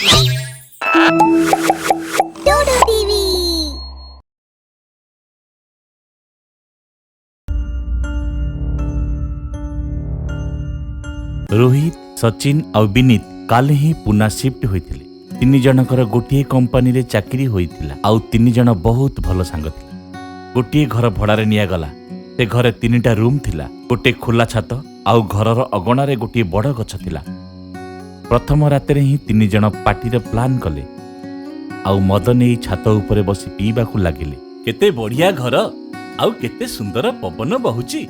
डोडो TV. Rohit Sachin और विनीत काले ही पुना shift होइथिले। तीन जनकर गोटे कंपनी रे चाकरी होइथिला आउ तीन जन बहुत भल सांग थिले। गोटे घर भड़ारे निया गला। से घरे तीनटा रूम थिला, गोटे खोला छात आउ घरर अगणारे गोटे बड़ गछ थिला। प्रथम रातिरे ही तीन जन पार्टीर प्लान कले आउ मद नहीं छात उपरे बसी पीबाकू लागिले। केते बढ़िया घर आउ केते सुंदर पवन बहुची।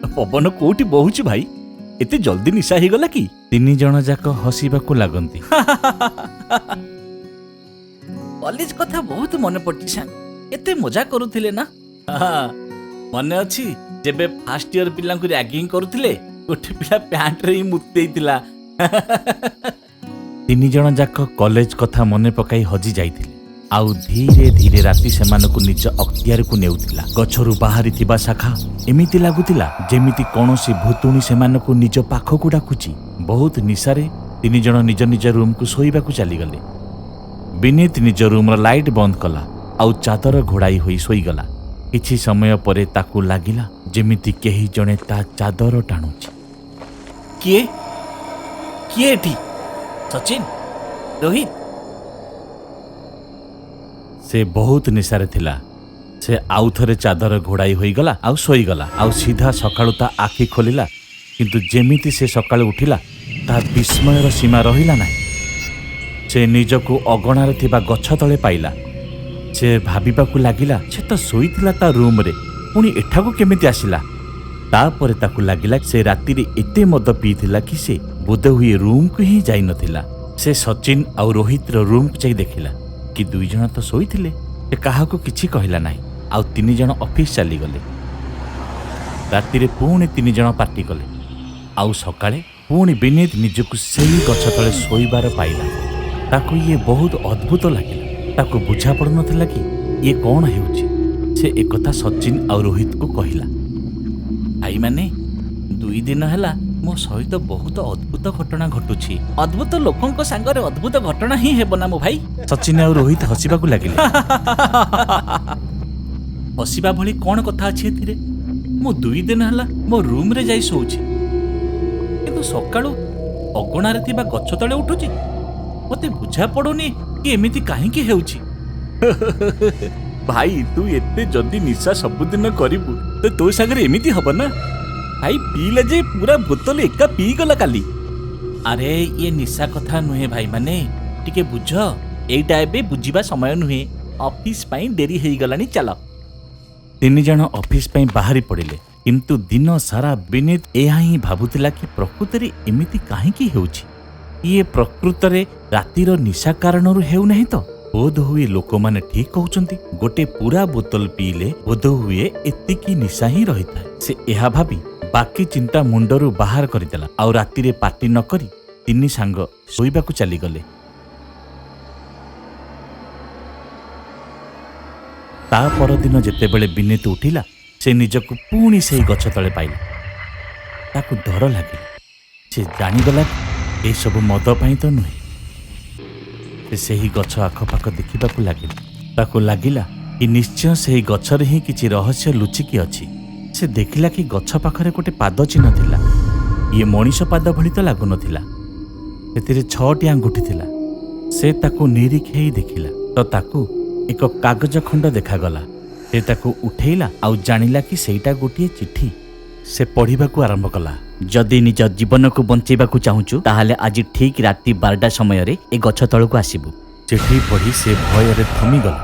पवन कोठी बहुची भाई, एते जल्दी निशा ही गला कि? तीन जन जाक हसीबाकू लागंती। कॉलेज कथा बहुत मन पड़ती सांग, केते मजा करुथिले ना। मने अछि जेबे फर्स्ट ईयर पिला को रैगिंग करुथिले, गोटे पिला पैंट रे ही मुतेइतिला। तीन जन जाक कॉलेज कथा मने पकाई हजी जाइथिले आउ धीरे धीरे राति सेमानकु निज अख्तियार को नेउथिला। गछरु बाहरी थिबा शाखा एमिति लागुतिला जेमिति कोनोसी भूतुणी सेमानकु निज पाखकु डाकुची। बहुत निशारे तीन जन निज निज रूम को सोइबाकू चली गले। विनीत निज रूम र लाइट बंद कला आउ चादर घोड़ाई होई सोई गला। किछि समय परे ताकू लागिला जेमिति केही जणे ता चादर टाणुची। किए किए एठी? सचिन, रोहित? से बहुत निशारे थिला। से आउ थरे चादर घोड़ाई होई गला आउ सोई गला। आउ सीधा सकाळु ता आखि खोलिला, किंतु जेमिति से सकाळु उठिला ता विस्मयर सीमा रहिला नाही। से निजको अगणारे थिबा गछ तळे पाइला। से भाबिबाकू लागिला से तो सोईथिला ता रूम रे, पुणी एठाकू केमिति आसिला। तापरे ताकू लागिला से रातिरे एते मद पीथिला कि से बोध हुए रूम को ही जाई नथिला। से सचिन आउ रोहित रो रूम को जाई देखिला कि दुई जण तो सोईथिले। से काहाको किछि कहिला नाही आउ तीन जण ऑफिस चली गले। रातिरे पुणी तीन जण पार्टी कले आउ सकाळे पुणी विनीत निजको सेही गछ तळे सोईबार पाइला। ताकू ये बहुत अद्भुत लागिला। ताकू बुझा पड़ नथिला कि ये कौन हेउची। से एकथा सचिन आउ रोहित को कहिला, भाई माने दुई दिन हैला मो सहित बहुत अद्भुत घटना घटुछि। अद्भुत लोकंक सांगरे अद्भुत घटना ही हेबो ना मो भाई। सचिन आउ रोहित हसिबाकू लागिले। हसिबा भली कोन कथा अछि एथिरे? मो दुई दिन हैला मो रूम रे जाई सोउछि, किंतु सकाळू अगणारे थिबा गछ तळे उठुछि। मते बुझा पडुनी कि एमिति काहेकि हेउछि। भाई तू एते जदी निशा सबुदिन करिबु तो तो सागरे एमिति हबो ना। भाई पीले जे पूरा बोतल एका पी गला काली। अरे ये निशा कथा नुहे भाई माने, टिके बुझ। एइटा एबे बुझिबा समय नुहे। ऑफिस पई देरी हेई गलानी, चल। तीन जण ऑफिस पई बाहरी पड़िले, किंतु दिन सारा विनीत एहा ही भाबुतिला कि प्रकृतरे एमिति काहेकि हेउछि। ये प्रकृतरे रातिर निशा कारणरु हेउ नाही तो? बोध हुए लोक माने ठीक कहउचंती। गोटे पूरा बोतल पीले बोध हुए एतिकी निशा ही रहिता। से एहा भाबी बाकी चिंता मुंडरू बाहर करदेला आउ रातिरे पार्टी न करी तीन सांग सोइबाकू चली गले। ता परदिन जेतेबेले विनीत उठिला से निजको पुणी सेही गछ तळे पाइला। ताकू डर लागिला। से जानिगला ए सब मद पाई तो नुहे। से सेही गछ आखपाख देखिबाकू लागिला। ताकू लागिला कि निश्चय सेही गछरे ही किछि रहस्य लुचिकी अछि। से देखिला कि गछ पाखरे गोटे पाद चिन्ह थिला। ये मनीष पाद भली तो लागु नथिला। सेतिरे 6टी आंगुठी थिला। से ताकू निरीक्षेई देखिला तो ताकू एक कागज खंड देखागला। से ताकू उठेइला आउ जानिला कि सेईटा गोटिए चिट्ठी। से पढ़िबाकू आरंभ कला। जदि निज जीवन को बंचेबाकू चाहूचु ताहाले आज ठीक राति 12टा समय रे ए गछ तळକୁ आसीबु। चिट्ठी पढ़ी से भୟରେ थमिगला।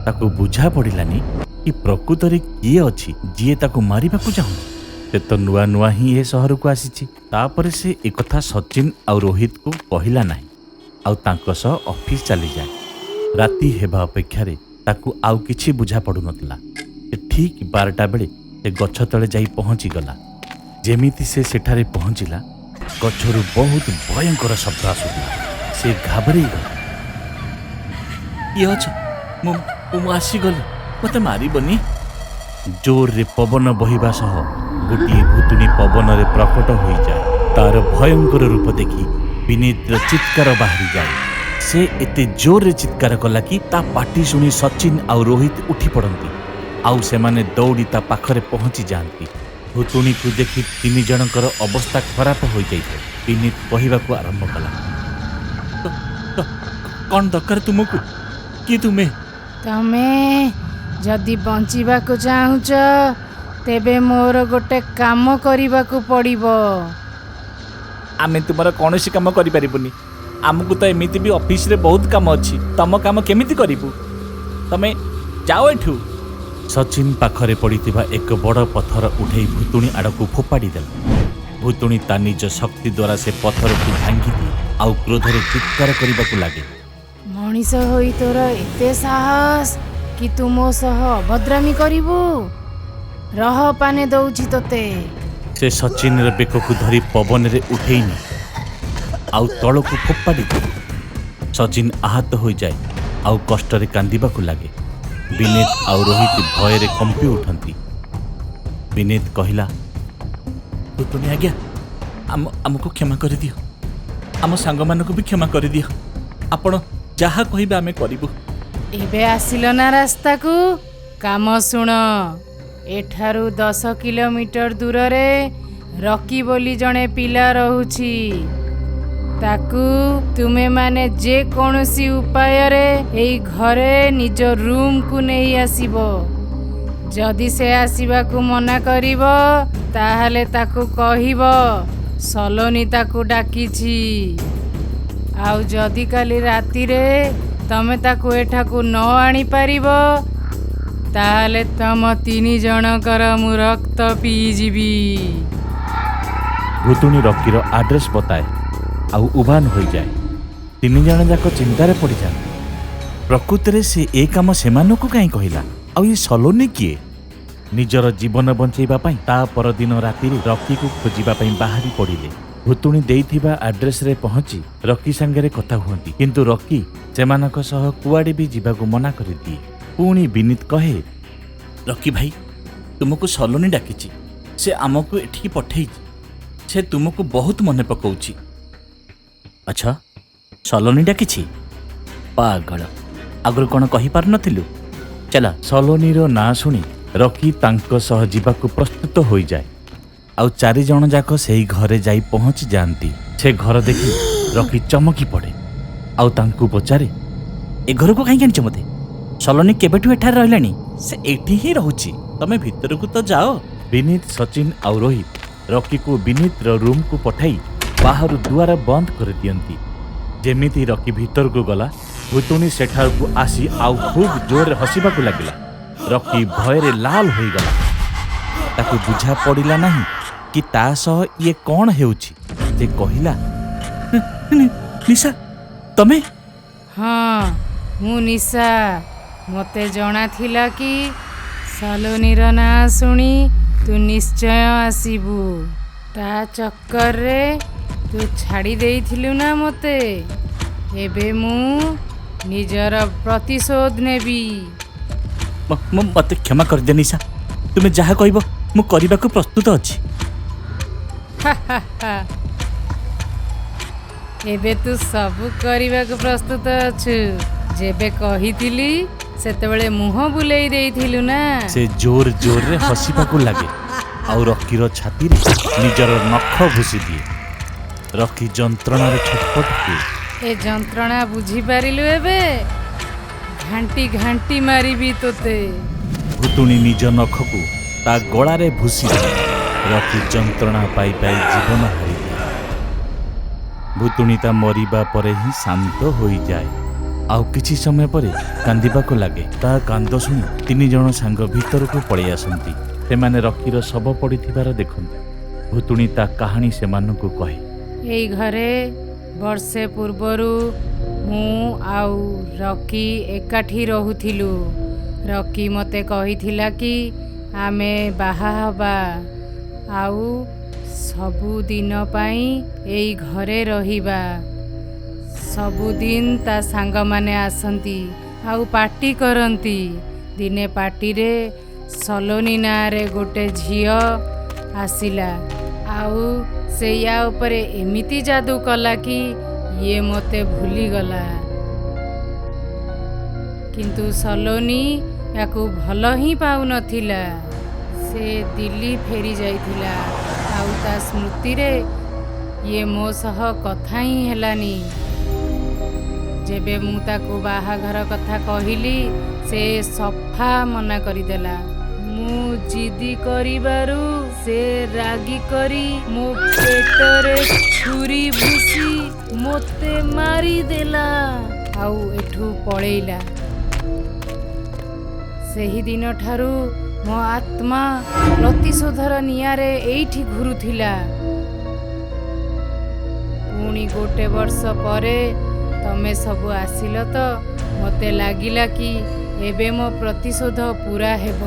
ताकू बुझा पड़िलानी कि प्रकृतरे किए अछि जिए ताकू मारिबाकू चाहू। से तो नुआ नुआ ही ए शहर को आसीछि। तापरे से एकथा सचिन आउ रोहित को कहिला नाही आउ तांको सह ऑफिस चली जाए। राति हेबा अपेक्षा रे ताकू आउ किछि बुझा पडु नथिला। से ठीक 12टा बेले से गछ तळे जाई पहुंची गला। जेमिति से सेठारे पहुंचिला गछरु बहुत भयंकर शब्द आसुला। से घाबरी गला। ये अच्छा मु आसी गली, मते मारिबनी। जोर रे पवन बहिबा सह गोटिए भूतुणी पवन रे प्रकट होई जाए। तार भयंकर रूप देखि ବିନୀତର ଚିତ୍କାର ବାହାରି ଯାଏ। ସେ ଏତେ ଜୋରରେ ଚିତ୍କାର କଲା କି ତା ପାଟି ଶୁଣି ସଚିନ ଆଉ ରୋହିତ ଉଠି ପଡ଼ନ୍ତି ଆଉ ସେମାନେ ଦୌଡ଼ି ତା ପାଖରେ ପହଞ୍ଚି ଯାଆନ୍ତି। ଭୁତୁଣୀକୁ ଦେଖି ତିନି ଜଣଙ୍କର ଅବସ୍ଥା ଖରାପ ହୋଇଯାଇଥାଏ। ବିନୀତ କହିବାକୁ ଆରମ୍ଭ କଲା, କ'ଣ ଦରକାର ତୁମକୁ? କି ତୁମେ? ତମେ ଯଦି ବଞ୍ଚିବାକୁ ଚାହୁଁଛ ତେବେ ମୋର ଗୋଟେ କାମ କରିବାକୁ ପଡ଼ିବ। ଆମେ ତୁମର କୌଣସି କାମ କରିପାରିବୁନି। ଆମକୁ ତ ଏମିତି ବି ଅଫିସରେ ବହୁତ କାମ ଅଛି। ତମ କାମ କେମିତି କରିବୁ? ତମେ ଯାଅ ଏଠୁ। ସଚିନ ପାଖରେ ପଡ଼ିଥିବା ଏକ ବଡ଼ ପଥର ଉଠେଇ ଭୁତୁଣୀ ଆଡ଼କୁ ଫୋପାଡ଼ି ଦେଲା। ଭୁତୁଣୀ ତା ନିଜ ଶକ୍ତି ଦ୍ୱାରା ସେ ପଥରକୁ ଭାଙ୍ଗିଦିଏ ଆଉ କ୍ରୋଧରେ ଚିତ୍କାର କରିବାକୁ ଲାଗେ। ମଣିଷ ହୋଇ ତୋର ଏତେ ସାହସ କି ତୁ ମୋ ସହ ଅଭଦ୍ରାମୀ କରିବୁ? ରହ ପାନେ ଦଉଛି ତୋତେ। ସେ ସଚିନର ବେକକୁ ଧରି ପବନରେ ଉଠେଇନି ଆଉ ତଳକୁ ଫୋପାଡ଼ି ଦିଏ। ସଚିନ ଆହତ ହୋଇଯାଏ ଆଉ କଷ୍ଟରେ କାନ୍ଦିବାକୁ ଲାଗେ। ବିନୀତ ଆଉ ରୋହିତ ଭୟରେ କମ୍ପି ଉଠନ୍ତି। ବିନୀତ କହିଲା, ଭୁତୁଣୀ ଆଜ୍ଞା, ଆମକୁ କ୍ଷମା କରିଦିଅ। ଆମ ସାଙ୍ଗମାନଙ୍କୁ ବି କ୍ଷମା କରିଦିଅ। ଆପଣ ଯାହା କହିବେ ଆମେ କରିବୁ। ଏବେ ଆସିଲ ନା ରାସ୍ତାକୁ? କାମ ଶୁଣ। ଏଠାରୁ 10 କିଲୋମିଟର ଦୂରରେ ରକି ବୋଲି ଜଣେ ପିଲା ରହୁଛି। ତାକୁ ତୁମେମାନେ ଯେକୌଣସି ଉପାୟରେ ଏଇ ଘରେ ନିଜ ରୁମକୁ ନେଇ ଆସିବ। ଯଦି ସେ ଆସିବାକୁ ମନା କରିବ ତାହେଲେ ତାକୁ କହିବ ସଲୋନୀ ତାକୁ ଡାକିଛି। ଆଉ ଯଦି କାଲି ରାତିରେ ତମେ ତାକୁ ଏଠାକୁ ନ ଆଣିପାରିବ ତାହେଲେ ତମ 3 ଜଣଙ୍କର ମୁଁ ରକ୍ତ ପିଇଯିବି। ଭୁତୁଣୀ ରକିର ଆଡ୍ରେସ୍ ବତାଏ ଆଉ ଉଭାନ ହୋଇଯାଏ। 3 ଜଣ ଯାକ ଚିନ୍ତାରେ ପଡ଼ିଯାନ୍ତି। ପ୍ରକୃତରେ ସେ ଏ କାମ ସେମାନଙ୍କୁ କାହିଁ କହିଲା? ଆଉ ଏ ସଲୋନୀ କିଏ? ନିଜର ଜୀବନ ବଞ୍ଚାଇବା ପାଇଁ ତା ପରଦିନ ରାତିରେ ରକିକୁ ଖୋଜିବା ପାଇଁ ବାହାରି ପଡ଼ିଲେ। ଭୁତୁଣୀ ଦେଇଥିବା ଆଡ୍ରେସରେ ପହଞ୍ଚି ରକି ସାଙ୍ଗରେ କଥା ହୁଅନ୍ତି, କିନ୍ତୁ ରକି ସେମାନଙ୍କ ସହ କୁଆଡ଼େ ବି ଯିବାକୁ ମନା କରିଦିଏ। ପୁଣି ବିନୀତ କହେ, ରକି ଭାଇ, ତୁମକୁ ସଲୋନୀ ଡାକିଛି। ସେ ଆମକୁ ଏଠିକି ପଠେଇଛି। ସେ ତୁମକୁ ବହୁତ ମନେ ପକାଉଛି। ଆଚ୍ଛା, ସଲୋନୀ ଡାକିଛି? ପାଗଳ, ଆଗରୁ କ'ଣ କହିପାରୁନଥିଲୁ? ଚାଲ। ସଲୋନୀର ନାଁ ଶୁଣି ରକି ତାଙ୍କ ସହ ଯିବାକୁ ପ୍ରସ୍ତୁତ ହୋଇଯାଏ ଆଉ 4 ଜଣ ଯାକ ସେହି ଘରେ ଯାଇ ପହଞ୍ଚି ଯାଆନ୍ତି। ସେ ଘର ଦେଖି ରକି ଚମକି ପଡ଼େ ଆଉ ତାଙ୍କୁ ପଚାରେ, ଏ ଘରକୁ କାହିଁକି ଆଣିଛ ମୋତେ? ସଲୋନୀ କେବେଠୁ ଏଠାରେ ରହିଲାଣି? ସେ ଏଠି ହିଁ ରହୁଛି। ତମେ ଭିତରକୁ ତ ଯାଅ। ବିନୀତ, ସଚିନ ଆଉ ରୋହିତ ରକିକୁ ବିନୀତର ରୁମକୁ ପଠାଇ ବାହାରୁ ଦୁଆର ବନ୍ଦ କରିଦିଅନ୍ତି। ଯେମିତି ରକି ଭିତରକୁ ଗଲା, ଭୁତୁଣୀ ସେଠାକୁ ଆସି ଆଉ ଖୁବ୍ ଜୋରରେ ହସିବାକୁ ଲାଗିଲା। ରକି ଭୟରେ ଲାଲ ହୋଇଗଲା। ତାକୁ ବୁଝା ପଡ଼ିଲା ନାହିଁ କି ତା ସହ ଇଏ କ'ଣ ହେଉଛି। ସେ କହିଲା, ନିଶା, ତମେ? ହଁ, ମୁଁ ନିଶା। ମୋତେ ଜଣାଥିଲା କି ସଲୋନୀର ନାଁ ଶୁଣି ତୁ ନିଶ୍ଚୟ ଆସିବୁ। ତା ଚକ୍କରରେ ତୁ ଛାଡ଼ି ଦେଇଥିଲୁ ନା ମୋତେ। ଏବେ ମୁଁ ନିଜର ପ୍ରତିଶୋଧ ନେବି। ମୋତେ କ୍ଷମା କରିଦିଅ ନିଶା। ତୁମେ ଯାହା କହିବ ମୁଁ କରିବାକୁ ପ୍ରସ୍ତୁତ ଅଛି। ଏବେ ତୁ ସବୁ କରିବାକୁ ପ୍ରସ୍ତୁତ ଅଛୁ। ଯେବେ କହିଥିଲି ସେତେବେଳେ ମୁହଁ ବୁଲେଇ ଦେଇଥିଲୁ ନା। ସେ ଜୋର ଜୋରରେ ହସିବାକୁ ଲାଗେ ଆଉ ରକିର ଛାତିରେ ନିଜର ନଖ ଭୁଷି ଦିଏ। ରକି ଯନ୍ତ୍ରଣାରେ ଛଟପଟ ହୁଏ। ଏ ଯନ୍ତ୍ରଣା ବୁଝିପାରିଲୁ? ଏବେ ଘାଣ୍ଟି ଘାଣ୍ଟି ମାରିବି ତୋତେ। ଭୁତୁଣୀ ନିଜ ନଖକୁ ତା ଗଳାରେ ଭୁଷି ଦିଏ। ରକି ଯନ୍ତ୍ରଣା ପାଇ ପାଇ ଜୀବନ ହାରିଦିଏ। ଭୁତୁଣୀ ତା ମରିବା ପରେ ହିଁ ଶାନ୍ତ ହୋଇଯାଏ ଆଉ କିଛି ସମୟ ପରେ କାନ୍ଦିବାକୁ ଲାଗେ। ତା କାନ୍ଦ ଶୁଣି 3 ଜଣ ସାଙ୍ଗ ଭିତରକୁ ପଳେଇ ଆସନ୍ତି। ସେମାନେ ରକିର ଶବ ପଡ଼ିଥିବାର ଦେଖନ୍ତି। ଭୁତୁଣୀ ତା କାହାଣୀ ସେମାନଙ୍କୁ କହେ। ଏଇ ଘରେ ବର୍ଷେ ପୂର୍ବରୁ ମୁଁ ଆଉ ରକି ଏକାଠି ରହୁଥିଲୁ। ରକି ମୋତେ କହିଥିଲା କି ଆମେ ବାହା ହେବା ଆଉ ସବୁଦିନ ପାଇଁ ଏଇ ଘରେ ରହିବା। ସବୁଦିନ ତା ସାଙ୍ଗମାନେ ଆସନ୍ତି ଆଉ ପାର୍ଟି କରନ୍ତି। ଦିନେ ପାର୍ଟିରେ ସଲୋନୀ ନାଁରେ ଗୋଟେ ଝିଅ ଆସିଲା ଆଉ ସେ ୟା ଉପରେ ଏମିତି ଯାଦୁ କଲା କି ଇଏ ମୋତେ ଭୁଲିଗଲା। କିନ୍ତୁ ସଲୋନି ୟାକୁ ଭଲ ହିଁ ପାଉନଥିଲା। ସେ ଦିଲ୍ଲୀ ଫେରି ଯାଇଥିଲା ଆଉ ତା ସ୍ମୃତିରେ ଇଏ ମୋ ସହ କଥା ହିଁ ହେଲାନି। ଯେବେ ମୁଁ ତାକୁ ବାହାଘର କଥା କହିଲି ସେ ସଫା ମନା କରିଦେଲା। ମୁଁ ଜିଦି କରିବାରୁ ସେ ରାଗି କରି ମୋ ପେଟରେ ଛୁରୀ ଭୁଷି ମୋତେ ମାରିଦେଲା ଆଉ ଏଠୁ ପଳେଇଲା। ସେହି ଦିନଠାରୁ ମୋ ଆତ୍ମା ପ୍ରତିଶୋଧର ନିଆଁରେ ଏଇଠି ଘୁରୁଥିଲା। ପୁଣି ଗୋଟେ ବର୍ଷ ପରେ ତମେ ସବୁ ଆସିଲ ତ ମୋତେ ଲାଗିଲା କି ଏବେ ମୋ ପ୍ରତିଶୋଧ ପୂରା ହେବ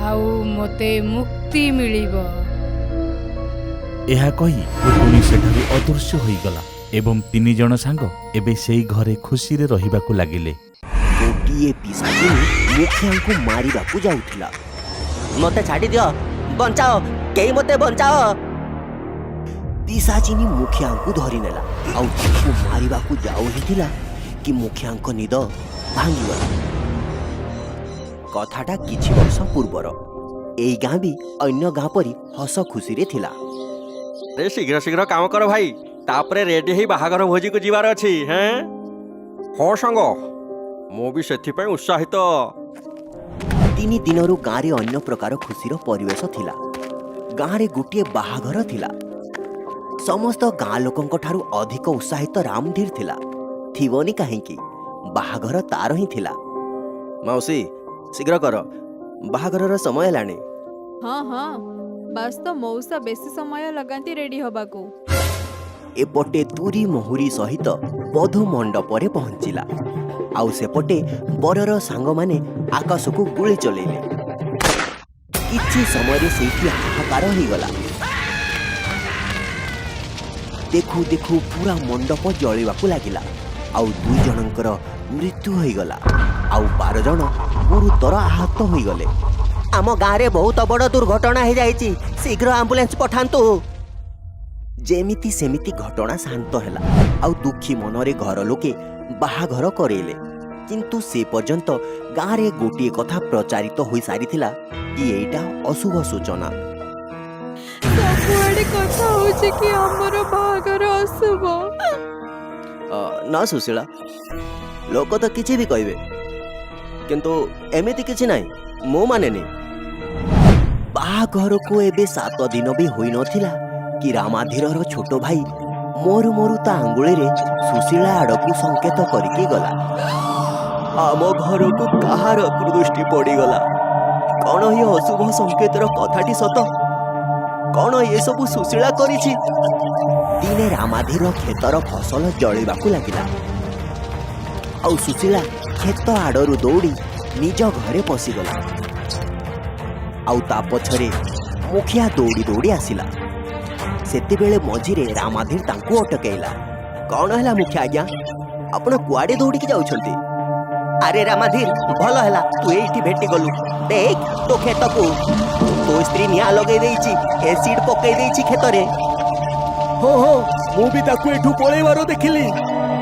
ଆଉ ମୋତେ ମୁକ୍ତି ମିଳିବ। ଏହା କହି ରୁକ୍ମିଣୀ ସେଠାରୁ ଅଦୃଶ୍ୟ ହୋଇଗଲା ଏବଂ 3 ଜଣ ସାଙ୍ଗ ଏବେ ସେଇ ଘରେ ଖୁସିରେ ରହିବାକୁ ଲାଗିଲେ। ଗୋଟିଏ ପିଶାଚିନୀ ମୁଖିଆଙ୍କୁ ମାରିବାକୁ ଯାଉଥିଲା। ମତେ ଛାଡ଼ି ଦିଅ, ବଞ୍ଚାଅ, କେହି ମତେ ବଞ୍ଚାଅ। ପିଶାଚିନୀ ମୁଖିଆଙ୍କୁ ଧରିନେଲା ଆଉ ତାକୁ ମାରିବାକୁ ଯାଉ ହିଁ ଥିଲା କି ମୁଖିଆଙ୍କ ନିଦ ଭାଙ୍ଗିଗଲା। କଥାଟା କିଛି ବର୍ଷ ପୂର୍ବର। ଏଇ ଗାଁ ବି ଅନ୍ୟ ଗାଁ ପରି ହସ ଖୁସିରେ ଥିଲା। ଶୀଘ୍ର ଶୀଘ୍ର କାମ କର ଭାଇ, ତାପରେ ରେଡି ହେଇ ବାହାଘର ଭୋଜିକୁ ଯିବାର ଅଛି। ହଁ ସାଙ୍ଗ, ମୁଁ ବି ସେଥିପାଇଁ ଉତ୍ସାହିତ। 3 ଦିନରୁ ଗାଁରେ ଅନ୍ୟ ପ୍ରକାର ଖୁସିର ପରିବେଶ ଥିଲା। ଗାଁରେ ଗୋଟିଏ ବାହାଘର ଥିଲା। ସମସ୍ତ ଗାଁ ଲୋକଙ୍କ ଠାରୁ ଅଧିକ ଉତ୍ସାହିତ ରାମଧୀର ଥିଲା। ଥିବନି କାହିଁକି, ବାହାଘର ତାର ହିଁ ଥିଲା। ମାଉସୀ ଶୀଘ୍ର କର, ବାହାଘରର ସମୟ ହେଲାଣି। ହଁ ବାସ୍ ତ ମଉସା ବେଶୀ ସମୟ ଲଗାନ୍ତି ରେଡି ହବାକୁ। ଏପଟେ ତୁରି ମହୁରି ସହିତ ବଧୂ ମଣ୍ଡପରେ ପହଞ୍ଚିଲା ଆଉ ସେପଟେ ବରର ସାଙ୍ଗମାନେ ଆକାଶକୁ ଗୁଳି ଚଲେଇଲେ। କିଛି ସମୟରେ ସେଇଠି ହାହାକାର ହେଇଗଲା। ଦେଖୁ ଦେଖୁ ପୁରା ମଣ୍ଡପ ଜଳିବାକୁ ଲାଗିଲା ଆଉ 2 ଜଣଙ୍କର ମୃତ୍ୟୁ ହୋଇଗଲା ଆଉ 12 ଜଣ ଗୁରୁତର ଆହତ ହୋଇଗଲେ। ଆମ ଗାଁରେ ବହୁତ ବଡ଼ ଦୁର୍ଘଟଣା ହେଇଯାଇଛି, ଶୀଘ୍ର ଆମ୍ବୁଲାନ୍ସ ପଠାନ୍ତୁ। ଯେମିତି ସେମିତି ଘଟଣା ଶାନ୍ତ ହେଲା ଆଉ ଦୁଃଖୀ ମନରେ ଘର ଲୋକେ ବାହାଘର କରେଇଲେ। କିନ୍ତୁ ସେ ପର୍ଯ୍ୟନ୍ତ ଗାଁରେ ଗୋଟିଏ କଥା ପ୍ରଚାରିତ ହୋଇସାରିଥିଲା କି ଏଇଟା ଅଶୁଭ ସୂଚନା। ସବୁଆଡେ କଥା ହଉଛି କି ଆମର ବାହାଘର ଅଶୁଭ। ନା ସୁଶୀଳା, ଲୋକ ତ କିଛି ବି କହିବେ, କିନ୍ତୁ ଏମିତି କିଛି ନାହିଁ, ମୁଁ ମାନେନି। ବାହାଘରକୁ ଏବେ 7 ଦିନ ବି ହୋଇନଥିଲା କି ରାମାଧୀରର ଛୋଟ ଭାଇ ମୋରୁ ତା ଆଙ୍ଗୁଳିରେ ସୁଶୀଳା ଆଡ଼କୁ ସଂକେତ କରିକି ଗଲା। ଆମ ଘରକୁ କାହାର ଦୃଷ୍ଟି ପଡ଼ିଗଲା? କଣ ଏ ଅଶୁଭ ସଂକେତର କଥାଟି ସତ? କଣ ଏସବୁ ସୁଶୀଳା କରିଛି? ଦିନେ ରାମାଧୀର କ୍ଷେତର ଫସଲ ଜଳିବାକୁ ଲାଗିଲା ଆଉ ସୁଶୀଳା କ୍ଷେତ ଆଡ଼ରୁ ଦୌଡ଼ି ନିଜ ଘରେ ପଶିଗଲା ଆଉ ତା ପଛରେ ମୁଖିଆ ଦୌଡ଼ି ଦୌଡ଼ି ଆସିଲା। ସେତେବେଳେ ମଝିରେ ରାମାଧୀର ତାଙ୍କୁ ଅଟକେଇଲା। କଣ ହେଲା ମୁଖିଆ ଆଜ୍ଞା, ଆପଣ କୁଆଡ଼େ ଦୌଡ଼ିକି ଯାଉଛନ୍ତି? ଆରେ ରାମାଧୀର, ଭଲ ହେଲା ତୁ ଏଇଠି ଭେଟିଗଲୁ। ଦେଖ ତୋ କ୍ଷେତକୁ, ତୋ ସ୍ତ୍ରୀ ନିଆଁ ଲଗେଇ ଦେଇଛି, ଏସିଡ୍ ପକେଇ ଦେଇଛି କ୍ଷେତରେ। ହଁ ମୁଁ ବି ତାକୁ ଏଠୁ ପଳେଇବାର ଦେଖିଲି।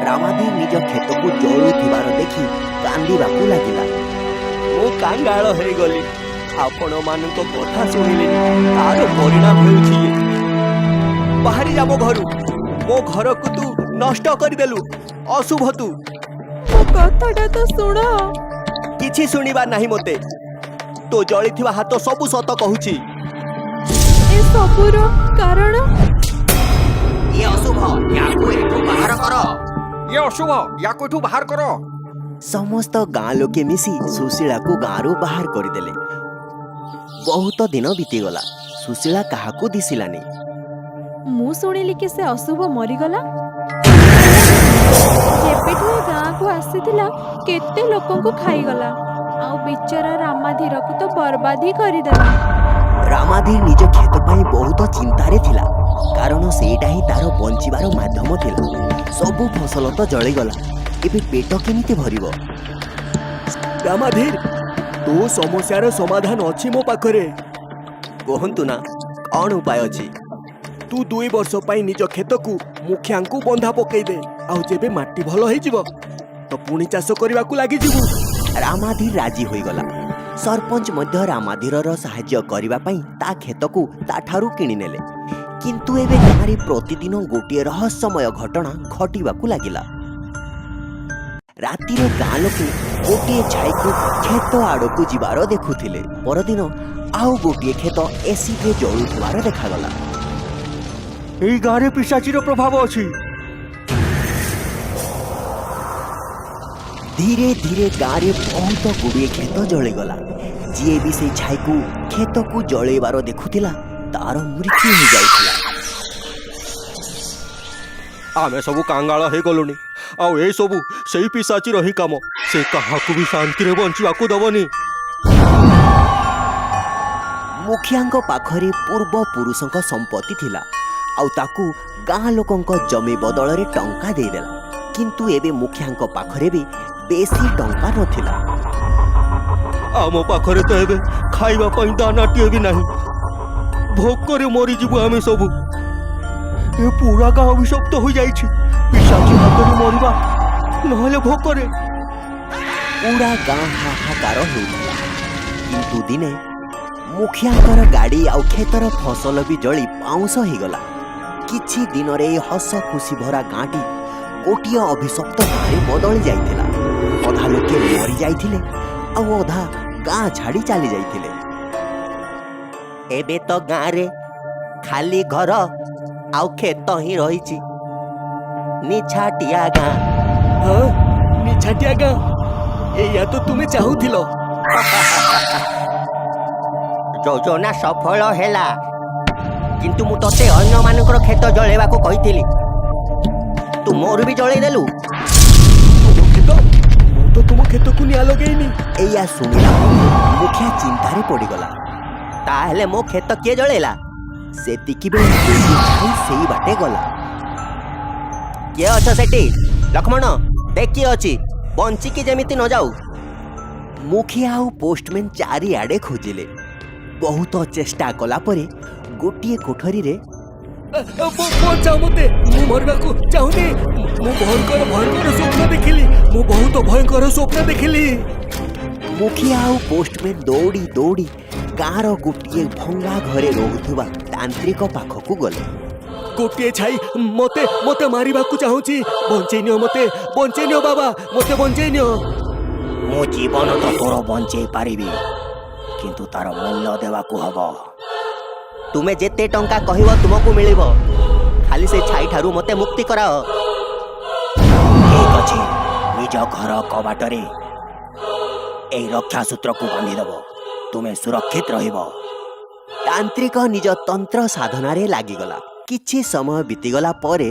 ରାମାଧୀର ନିଜ କ୍ଷେତକୁ ଜଳୁଥିବାର ଦେଖି କାନ୍ଦିବାକୁ ଲାଗିଲା। ମୁଁ କାଙ୍ଗାଳ ହେଇଗଲି, ଆପଣମାନଙ୍କ କଥା ଶୁଣିଲିନି, ତାର ପରିଣାମ ହେଉଛି ବାହାରି ଯା ମୋ ଘରୁ। ମୋ ଘରକୁ ତୁ ନଷ୍ଟ କରିଦେଲୁ, ଅଶୁଭ ତୁ। ମୋ କଥାଟା ତ ଶୁଣ। କିଛି ଶୁଣିବାର ନାହିଁ ମୋତେ। ତୋ ଜଳିଥିବା ହାତ ସବୁ ସତ କହୁଛି। ଏ ସବୁର କାରଣ ଇଏ ଅଶୁଭ, ୟାକୁ ଏଠୁ ବାହାର କର। ଇଏ ଅଶୁଭ, ୟାକୁ ଏଠୁ ବାହାର କର। ସମସ୍ତ ଗାଁ ଲୋକେ ମିଶି ସୁଶୀଳାକୁ ଗାଁରୁ ବାହାର କରିଦେଲେ। ବହୁତ ଦିନ ବିତିଗଲା, ସୁଶୀଳା କାହାକୁ ଦିଶିଲାନି। ମୁଁ ଶୁଣିଲି କି ସେ ଅଶୁଭ ମରିଗଲା। ଯେବେଠୁ ଏ ଗାଁକୁ ଆସିଥିଲା କେତେ ଲୋକଙ୍କୁ ଖାଇଗଲା ଆଉ ବିଚରା ରାମାଧୀରକୁ ତ ବର୍ବାଦ ହିଁ କରିଦେଲା। ରାମାଧୀର ନିଜ କ୍ଷେତ ପାଇଁ ବହୁତ ଚିନ୍ତାରେ ଥିଲା, କାରଣ ସେଇଟା ହିଁ ତାର ବଞ୍ଚିବାର ମାଧ୍ୟମ ଥିଲା। ସବୁ ଫସଲ ତ ଜଳିଗଲା, ଏବେ ପେଟ କେମିତି ଭରିବ? ରାମାଧୀର, ତୋ ସମସ୍ୟାର ସମାଧାନ ଅଛି ମୋ ପାଖରେ। କୁହନ୍ତୁ ନା, କଣ ଉପାୟ ଅଛି? तू 2 वर्ष पाई निज खेत को मुखिया को बंधा पकई दे आउ जेबे माटी भलो होई जीवो तो पुणी चाष करबा को लागि जीवु। रामाधीर राजी होई गला। सरपंच मध्य रामाधीरर सहाय्य करबा पई ता खेत को ता ठारू किनि नेले। किंतु एबे गाँरे प्रतिदिन गोटे रहस्यमय घटना घटिबा को लागिला। रातिर गाँ लोके गोटे छाई को खेत आड़कू जीवार देखुथिले। परदिन आउ गोटे खेत एसिड रे जळुथिबार देखागला। এই গাঁরে পিসাচির প্রভাব ଅଛି। धीरे धीरे गाँरे बहुत गुड़िए खेत जलिगला। जी भी से छाई को खेत को जलैबार देखुथिला तार मृत्यु हो जाइथिला। ଆମେ ସବୁ କାଙ୍ଗାଳ ହେଇଗଲୁଣି ଆଉ ଏଇ ସବୁ ସେଇ ପିସାଚିର ହିଁ କାମ। ସେ କାହାକୁ ବି ଶାନ୍ତିରେ ବଞ୍ଚିବାକୁ ଦବନି। मुखिया पाखरे पूर्व पुरुषों संपत्ति थिला आउ ताकू गाँ लोकंक जमी बदल रे टंका देदेला। किंतु एबे मुखिया पाखरे भी बेसी टंका नथिला। ଆମ ପାଖରେ ତ ଏବେ ଖାଇବା ପାଇଁ ଦାନାଟିଏ ବି ନାହିଁ। ଭୋକରେ ମରିଯିବୁ ଆମେ ସବୁ। ଏ ପୁରା ଗାଁ ଅଭିଶପ୍ତ ହୋଇଯାଇଛି। ପିସାଚି ହାତରେ ମରିବା ନହେଲେ ଭୋକରେ। पूरा गाँ हाहाकार होउथिला। किंतु दिने मुखिया गाड़ी आउ खेतर फसल भी जली पाउंस होगला। किछि दिन रे हस खुशी भरा गाँटी गोटे अभिशप्त गाँरे बदली जाइथिला। अधा लोके मरी जाइथिले आउ अधा गाँ छाड़ी चली जाइथिले। एबे तो गाँ रे खाली घर आउ खेत ही रहिछि। निछाटिया गाँ। हाँ, निछाटिया गाँ एया तो तुमे चाहुथिलो। ଯୋଜନା ସଫଳ ହେଲା କିନ୍ତୁ ମୁଁ ତତେ ଅନ୍ୟ ମାନଙ୍କର କ୍ଷେତ ଜଳେଇବାକୁ କହିଥିଲି। ତୁ ମୋର ବି ଜଳେଇ ଦେଲୁ। तो तुम खेत को निया लगेनी। एया सुनिला मुखिया चिंतारे पड़ीगला। ତାହେଲେ ମୋ କ୍ଷେତ କିଏ ଜଳେଇଲା? सेतिकी बेले छाई सेई बाटे गला। କିଏ ଅଛ ସେଠି? ଲକ୍ଷ୍ମଣ ଦେଖ କିଏ ଅଛି, ବଞ୍ଚିକି ଯେମିତି ନ ଯାଉ। मुखिया आउ पोस्टमैन चारिआडे खोजिले। बहुत चेष्टा कला परे गोटे कोठरी रे बचाओ मते मु मरबा को चाहुनी। मु भयंकर भयंकर स्वप्न देखिली। मु बहुत भयंकर स्वप्न देखिली। मुखिया आउ पोस्टमैन दौड़ी दौड़ी गाँर गोटे भंगा घरे रोहुथुबा तांत्रिक पाखकू गले। गोटे छाई मते मते मारिबा को चाहुची। बंचै नियो मते, बंचै नियो बाबा, मते बंचै नियो। ମୋ ଜୀବନ ତ ତୋର ବଞ୍ଚେଇ ପାରିବି କିନ୍ତୁ ତାର ମୂଲ୍ୟ ଦେବାକୁ ହବ। ତୁମେ ଯେତେ ଟଙ୍କା କହିବ ତୁମକୁ ମିଳିବ। ଖାଲି ସେ ଛାଇ ଠାରୁ ମୋତେ ମୁକ୍ତି କରାଅ। ଠିକ୍ ଅଛି, ନିଜ ଘର କବାଟରେ ଏଇ ରକ୍ଷା ସୂତ୍ରକୁ ବାନ୍ଧିଦେବ। ତୁମେ ସୁରକ୍ଷିତ ରହିବ। तांत्रिक निज तंत्र साधनारे लागिगला। किछि समय बीतीगला परे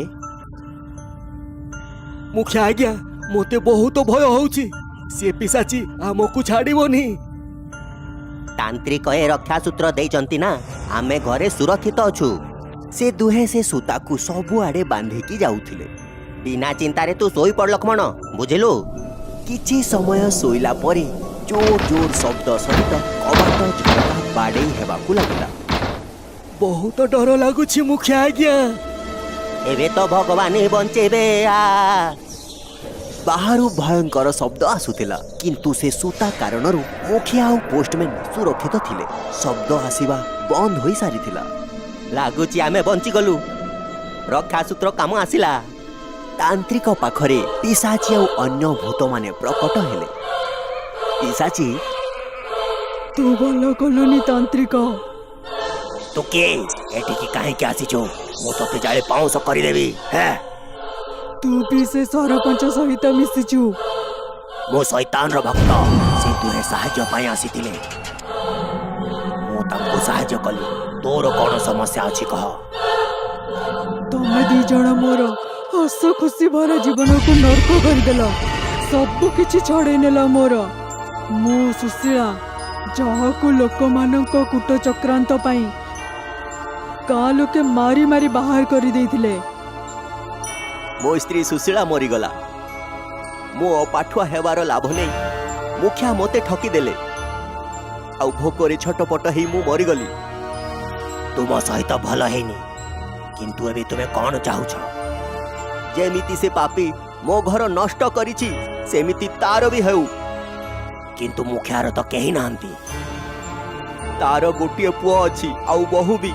मुखिया आज्ञा मोते बहुत भय होउची। से पिसाची हमकु छाड़िबोनी। ତାନ୍ତ୍ରିକ ଏ ରକ୍ଷା ସୂତ୍ର ଦେଇଛନ୍ତି ନା, ଆମେ ଘରେ ସୁରକ୍ଷିତ ଅଛୁ। से दुहे से सूता को सबुआडे बांधिकी जाउथिले। ବିନା ଚିନ୍ତାରେ ତୁ ଶୋଇପଡ଼ ଲକ୍ଷ୍ମଣ, ବୁଝିଲୁ? किछि समय सोइला परे जोर जोर शब्द सहित कबाट झटका बाडेई हेबाकू लागिला। बहुत डर लागुछि मुखिया आज्ञा। ଏବେ ତ ଭଗବାନ ହିଁ ବଞ୍ଚେଇବେ। बाहरु भयंकर शब्द आसुथिला किंतु से सूता कारणरू मुखिया और पोस्टमैन सुरक्षित थिले। शब्द आसीबा बंद होई सारिथिला। ଲାଗୁଛି ଆମେ ବଞ୍ଚିଗଲୁ। ରକ୍ଷା ସୂତ୍ର କାମ ଆସିଲା। तांत्रिक पाखरे पिसाची और अन्य भूत माने प्रकट हेले। पिसाची तू भल कलुनी तांत्रिक। ତୁ କିଏ? ଏଠିକି କାହିଁକି ଆସିଛୁ? ମୁଁ ତତେ ଜାଳି ପାଉଁଶ କରିଦେବି। ହେ, तू भी से सरपंच सहित मिशिचु। ମୁଁ ଶୈତାନର ଭକ୍ତ। ସେ ଦୁହେଁ ସାହାଯ୍ୟ ପାଇଁ ଆସିଥିଲେ। ମୁଁ ତାଙ୍କୁ ସାହାଯ୍ୟ କଲି। ତୋର କ'ଣ ସମସ୍ୟା ଅଛି କହ? तमे दी जण मोर हस खुशी भरा जीवन को नर्क करदेल। सब किछि छड़े नेला मोर। मु सुशीला जहाकू लोक मानक कूट चक्रांत पाई गाँ लोके मारी मारी बाहर कर देइथिले। मो स्त्री सुशीला मरीगला। मो अपाठुआ हेबार लाभ नहीं। मुखिया मते ठकी देले आउ भोकरे छटपट हेई मु मरीगली। ତୁମ ସହିତ ଭଲ ହେଇନି କିନ୍ତୁ ଏବେ ତୁମେ କ'ଣ ଚାହୁଁଛ? ଯେମିତି ସେ ପାପୀ ମୋ ଘର ନଷ୍ଟ କରିଛି ସେମିତି ତାର ବି ହେଉ। କିନ୍ତୁ ମୁଖିଆର ତ କେହି ନାହାନ୍ତି। ତାର ଗୋଟିଏ ପୁଅ ଅଛି ଆଉ ବୋହୂ ବି।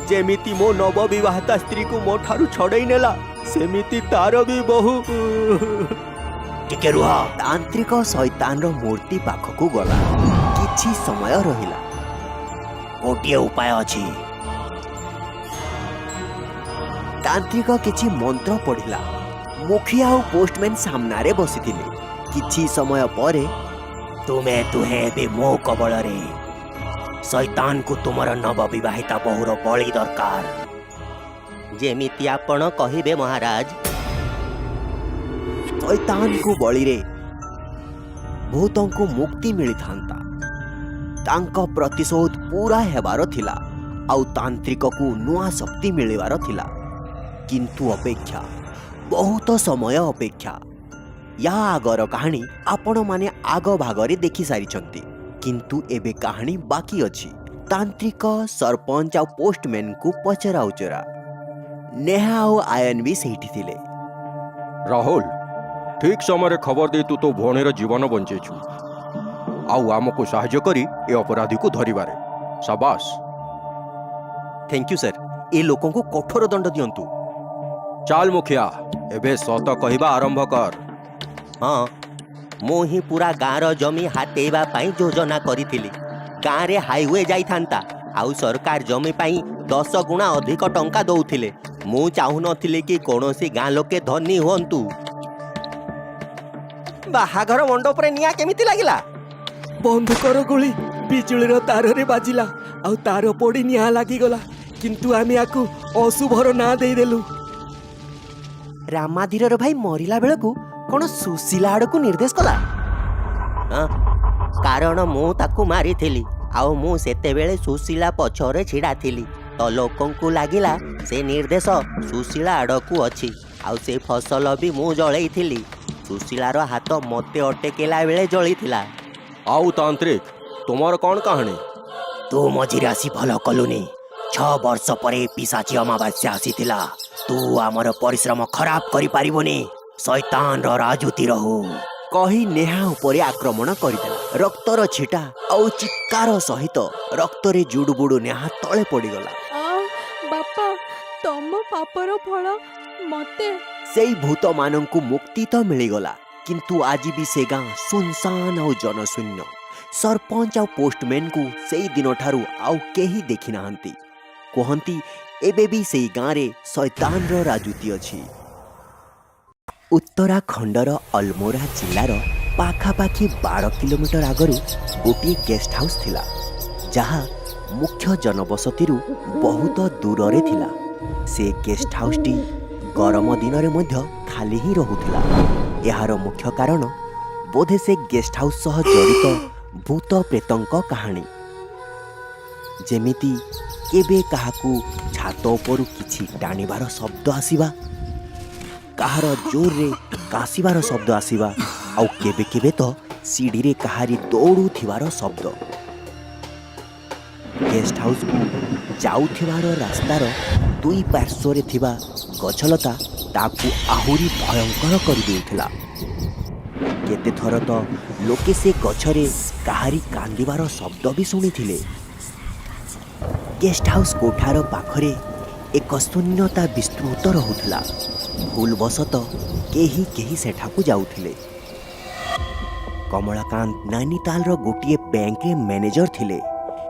ଯେମିତି ମୋ ନବବିବାହିତା ସ୍ତ୍ରୀକୁ ମୋ ଠାରୁ ଛଡ଼େଇ ନେଲା ସେମିତି ତାର ବି ବୋହୂ। ଟିକେ ରୁହ। ତାନ୍ତ୍ରିକ ଶୈତାନର ମୂର୍ତ୍ତି ପାଖକୁ ଗଲା। କିଛି ସମୟ ରହିଲା। ଗୋଟିଏ ଉପାୟ ଅଛି। ତାନ୍ତ୍ରିକ କିଛି ମନ୍ତ୍ର ପଢ଼ିଲା। ମୁଖିଆ ଆଉ ପୋଷ୍ଟମ୍ୟାନ ସାମ୍ନାରେ ବସିଥିଲେ। କିଛି ସମୟ ପରେ ତୁମେ ଦୁହେଁ ଏବେ ମୋ କବଳରେ। ଶୈତାନକୁ ତୁମର ନବବିବାହିତା ବୋହୂର ବଳି ଦରକାର। ଯେମିତି ଆପଣ କହିବେ ମହାରାଜ। ଶୈତାନକୁ ବଳିରେ ଭୂତଙ୍କୁ ମୁକ୍ତି ମିଳିଥାନ୍ତା। ତାଙ୍କ ପ୍ରତିଶୋଧ ପୁରା ହେବାର ଥିଲା ଆଉ ତାନ୍ତ୍ରିକକୁ ନୂଆ ଶକ୍ତି ମିଳିବାର ଥିଲା। କିନ୍ତୁ ଅପେକ୍ଷା, ବହୁତ ସମୟ ଅପେକ୍ଷା। ୟା ଆଗର କାହାଣୀ ଆପଣମାନେ ଆଗ ଭାଗରେ ଦେଖିସାରିଛନ୍ତି। କିନ୍ତୁ ଏବେ କାହାଣୀ ବାକି ଅଛି। ତାନ୍ତ୍ରିକ ସରପଞ୍ଚ ଆଉ ପୋଷ୍ଟମ୍ୟାନଙ୍କୁ ପଚରା ଉଚରା। ନେହା ଆଉ ଆୟନ ବି ସେଇଠି ଥିଲେ। ରାହୁଲ, ଠିକ୍ ସମୟରେ ଖବର ଦେଇ ତୁ ତୋ ଭଉଣୀର ଜୀବନ ବଞ୍ଚେଇଛୁ ଆଉ ଆମକୁ ସାହାଯ୍ୟ କରି ଏ ଅପରାଧୀକୁ ଧରିବାରେ। ସାବାସ। Thank you sir. ଏ ଲୋକଙ୍କୁ କଠୋର ଦଣ୍ଡ ଦିଅନ୍ତୁ। ଚାଲ ମୁଖିଆ, ଏବେ ସତ କହିବା ଆରମ୍ଭ କର। ହଁ, ମୁଁ ହିଁ ପୁରା ଗାଁର ଜମି ହାତେଇବା ପାଇଁ ଯୋଜନା କରିଥିଲି। ଗାଁରେ ହାଇୱେ ଯାଇଥାନ୍ତା ଆଉ ସରକାର ଜମି ପାଇଁ 10 ଗୁଣା ଅଧିକ ଟଙ୍କା ଦଉଥିଲେ। ମୁଁ ଚାହୁଁନଥିଲି କି କୌଣସି ଗାଁ ଲୋକେ ଧନୀ ହୁଅନ୍ତୁ। ବାହାଘର ମଣ୍ଡପରେ ନିଆଁ କେମିତି ଲାଗିଲା? ବନ୍ଧୁକର ଗୁଳି ବିଜୁଳିର ତାରରେ ବାଜିଲା ଆଉ ତାର ପୋଡ଼ି ନିଆଁ ଲାଗିଗଲା। କିନ୍ତୁ ଆମେ ୟାକୁ ଅଶୁଭର ନାଁ ଦେଇଦେଲୁ। ରାମାଧୀରର ଭାଇ ମରିଲା ବେଳକୁ କ'ଣ ସୁଶୀଲା ଆଡ଼କୁ ନିର୍ଦ୍ଦେଶ କଲା? କାରଣ ମୁଁ ତାକୁ ମାରିଥିଲି ଆଉ ମୁଁ ସେତେବେଳେ ସୁଶୀଲା ପଛରେ ଛିଡ଼ା ଥିଲି। ତ ଲୋକଙ୍କୁ ଲାଗିଲା ସେ ନିର୍ଦ୍ଦେଶ ସୁଶୀଳା ଆଡ଼କୁ ଅଛି ଆଉ ସେ ଫସଲ ବି ମୁଁ ଜଳେଇଥିଲି। ସୁଶୀଳାର ହାତ ମୋତେ ଅଟକେଇଲା ବେଳେ ଜଳିଥିଲା। ଆଉ ତାନ୍ତ୍ରିକ, ତୁମର କ'ଣ କାହାଣୀ? ତୁ ମଝିରେ ଆସି ଭଲ କଲୁନି। 6 ବର୍ଷ ପରେ ପିଶାଚୀ ଅମାବାସ୍ୟା ଆସିଥିଲା। ତୁ ଆମର ପରିଶ୍ରମ ଖରାପ କରିପାରିବୁନି। ଶୈତାନର ରାଜୁତି ରହୁ। କହି ନେହା ଉପରେ ଆକ୍ରମଣ କରିଦେଲା। ରକ୍ତର ଛିଟା ଆଉ ଚିତ୍କାର ସହିତ ରକ୍ତରେ ଜୁଡୁବୁଡୁ ନେହା ତଳେ ପଡ଼ିଗଲା। ବାପା, ତମ ପାପର ଫଳ ମତେ। ସେଇ ଭୂତମାନଙ୍କୁ ମୁକ୍ତି ତ ମିଳିଗଲା, କିନ୍ତୁ ଆଜି ବି ସେ ଗାଁ ସୁନସାନ ଆଉ ଜନଶୂନ୍ୟ। ସରପଞ୍ଚ ଆଉ ପୋଷ୍ଟମ୍ୟାନଙ୍କୁ ସେଇ ଦିନଠାରୁ ଆଉ କେହି ଦେଖି ନାହାନ୍ତି। କୁହନ୍ତି ଏବେ ବି ସେଇ ଗାଁରେ ଶୈତାନର ରାଜୁତି ଅଛି। ଉତ୍ତରାଖଣ୍ଡର ଅଲମୋରା ଜିଲ୍ଲାର ପାଖାପାଖି 12 କିଲୋମିଟର ଆଗରୁ ଗୋଟିଏ ଗେଷ୍ଟ ହାଉସ୍ ଥିଲା, ଯାହା ମୁଖ୍ୟ ଜନବସତିରୁ ବହୁତ ଦୂରରେ ଥିଲା। ସେ ଗେଷ୍ଟ ହାଉସ୍ଟି ଗରମ ଦିନରେ ମଧ୍ୟ ଖାଲି ହିଁ ରହୁଥିଲା। ଏହାର ମୁଖ୍ୟ କାରଣ ବୋଧେ ସେ ଗେଷ୍ଟ ହାଉସ୍ ସହ ଜଡ଼ିତ ଭୂତ ପ୍ରେତଙ୍କ କାହାଣୀ। ଯେମିତି କେବେ କାହାକୁ ଛାତ ଉପରୁ କିଛି ଟାଣିବାର ଶବ୍ଦ ଆସିବା, କାହାର ଜୋରରେ କାଶିବାର ଶବ୍ଦ ଆସିବା, ଆଉ କେବେ କେବେ ତ ସିଡ଼ିରେ କାହାରି ଦୌଡ଼ୁଥିବାର ଶବ୍ଦ। ଗେଷ୍ଟ ହାଉସ୍କୁ ଯାଉଥିବାର ରାସ୍ତାର 2 ପାର୍ଶ୍ୱରେ ଥିବା ଗଛଲତା ତାକୁ ଆହୁରି ଭୟଙ୍କର କରିଦେଉଥିଲା। କେତେଥର ତ ଲୋକେ ସେ ଗଛରେ କାହାରି କାନ୍ଦିବାର ଶବ୍ଦ ବି ଶୁଣିଥିଲେ। ଗେଷ୍ଟ ହାଉସ୍ କୋଠାର ପାଖରେ ଏକ ଶୂନ୍ୟତା ବିସ୍ତୃତ ରହୁଥିଲା। ଭୁଲବଶତଃ କେହି କେହି ସେଠାକୁ ଯାଉଥିଲେ। କମଳାକାନ୍ତ ନୈନିତାଲର ଗୋଟିଏ ବ୍ୟାଙ୍କରେ ମ୍ୟାନେଜର ଥିଲେ।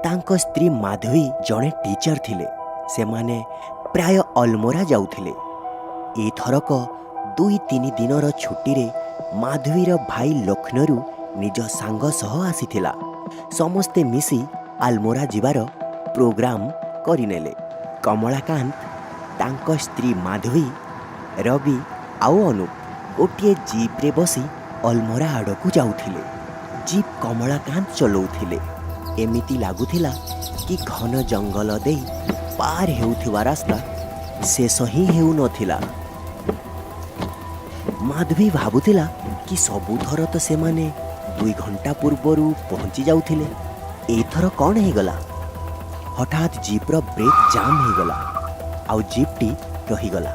ତାଙ୍କ ସ୍ତ୍ରୀ ମାଧବୀ ଜଣେ ଟିଚର ଥିଲେ। ସେମାନେ ପ୍ରାୟ ଅଲମୋରା ଯାଉଥିଲେ। ଏଥରକ 2-3 ଦିନର ଛୁଟିରେ ମାଧବୀର ଭାଇ ଲକ୍ଷ୍ନୌରୁ ନିଜ ସାଙ୍ଗ ସହ ଆସିଥିଲା। ସମସ୍ତେ ମିଶି ଆଲମୋରା ଯିବାର ପ୍ରୋଗ୍ରାମ କରିନେଲେ। କମଳାକାନ୍ତ, ତାଙ୍କ ସ୍ତ୍ରୀ ମାଧବୀ, ରବି ଆଉ ଅନୁପ ଗୋଟିଏ ଜିପ୍ରେ ବସି ଅଲମୋରା ଆଡ଼କୁ ଯାଉଥିଲେ। ଜିପ୍ କମଳାକାନ୍ତ ଚଲାଉଥିଲେ। ଏମିତି ଲାଗୁଥିଲା କି ଘନ ଜଙ୍ଗଲ ଦେଇ ପାର ହେଉଥିବା ରାସ୍ତା ଶେଷ ହିଁ ହେଉନଥିଲା। ମାଧବୀ ଭାବୁଥିଲା କି ସବୁଥର ତ ସେମାନେ 2 ଘଣ୍ଟା ପୂର୍ବରୁ ପହଞ୍ଚି ଯାଉଥିଲେ। ଏଇଥର କ'ଣ ହେଇଗଲା? ହଠାତ୍ ଜିପ୍ର ବ୍ରେକ୍ ଜାମ୍ ହେଇଗଲା। आउ जीपटी रहीगला।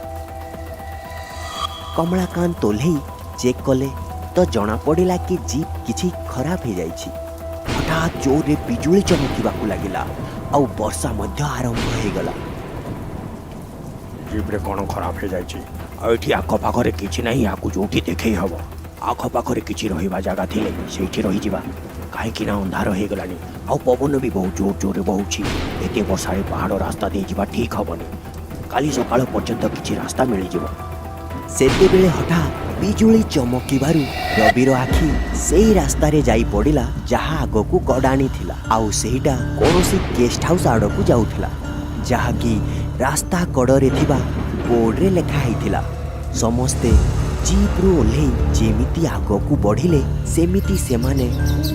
कमलाकांत ओह्लेई चेक कले तो जना पड़िला कि जीप किछि खराब हो जाइछि। हठात जोरे बिजुली चमकिबाकू लागिला आउ वर्षा मध्य आरंभ होईगला। जीप्रे कौन खराब हो जाइछि? एठी आखपाखरे किछि नहीं, याकू जोठी देखै हबो। आखपाखरे किछि रहिबा जागा थिले सेठी रहि जिबा, काहेकि ना अंधार हो गलानी आउ पवन भी बहुत जोर जोर बहुछि। एते वर्षारे पहाड़ रास्ता दे जिबा ठीक हबनी। काली सकाळ पर्यंत किछि रास्ता मिलि जिवो। सेतेबेले हठात बिजुली चमकिबारु रविर आखि सेई रास्तारे जाई पड़िला जहा आगकू गडाणी थिला आउ सेहीटा कोनोसी गेस्ट हाउस आड़कू जाउथिला, जहा कि रास्ता कड़रे थिबा बोर्डरे लेखा हैथिला। समस्ते जीप्रु ओह्लेई जेमिति आगकू बढ़िले सेमिति सेमाने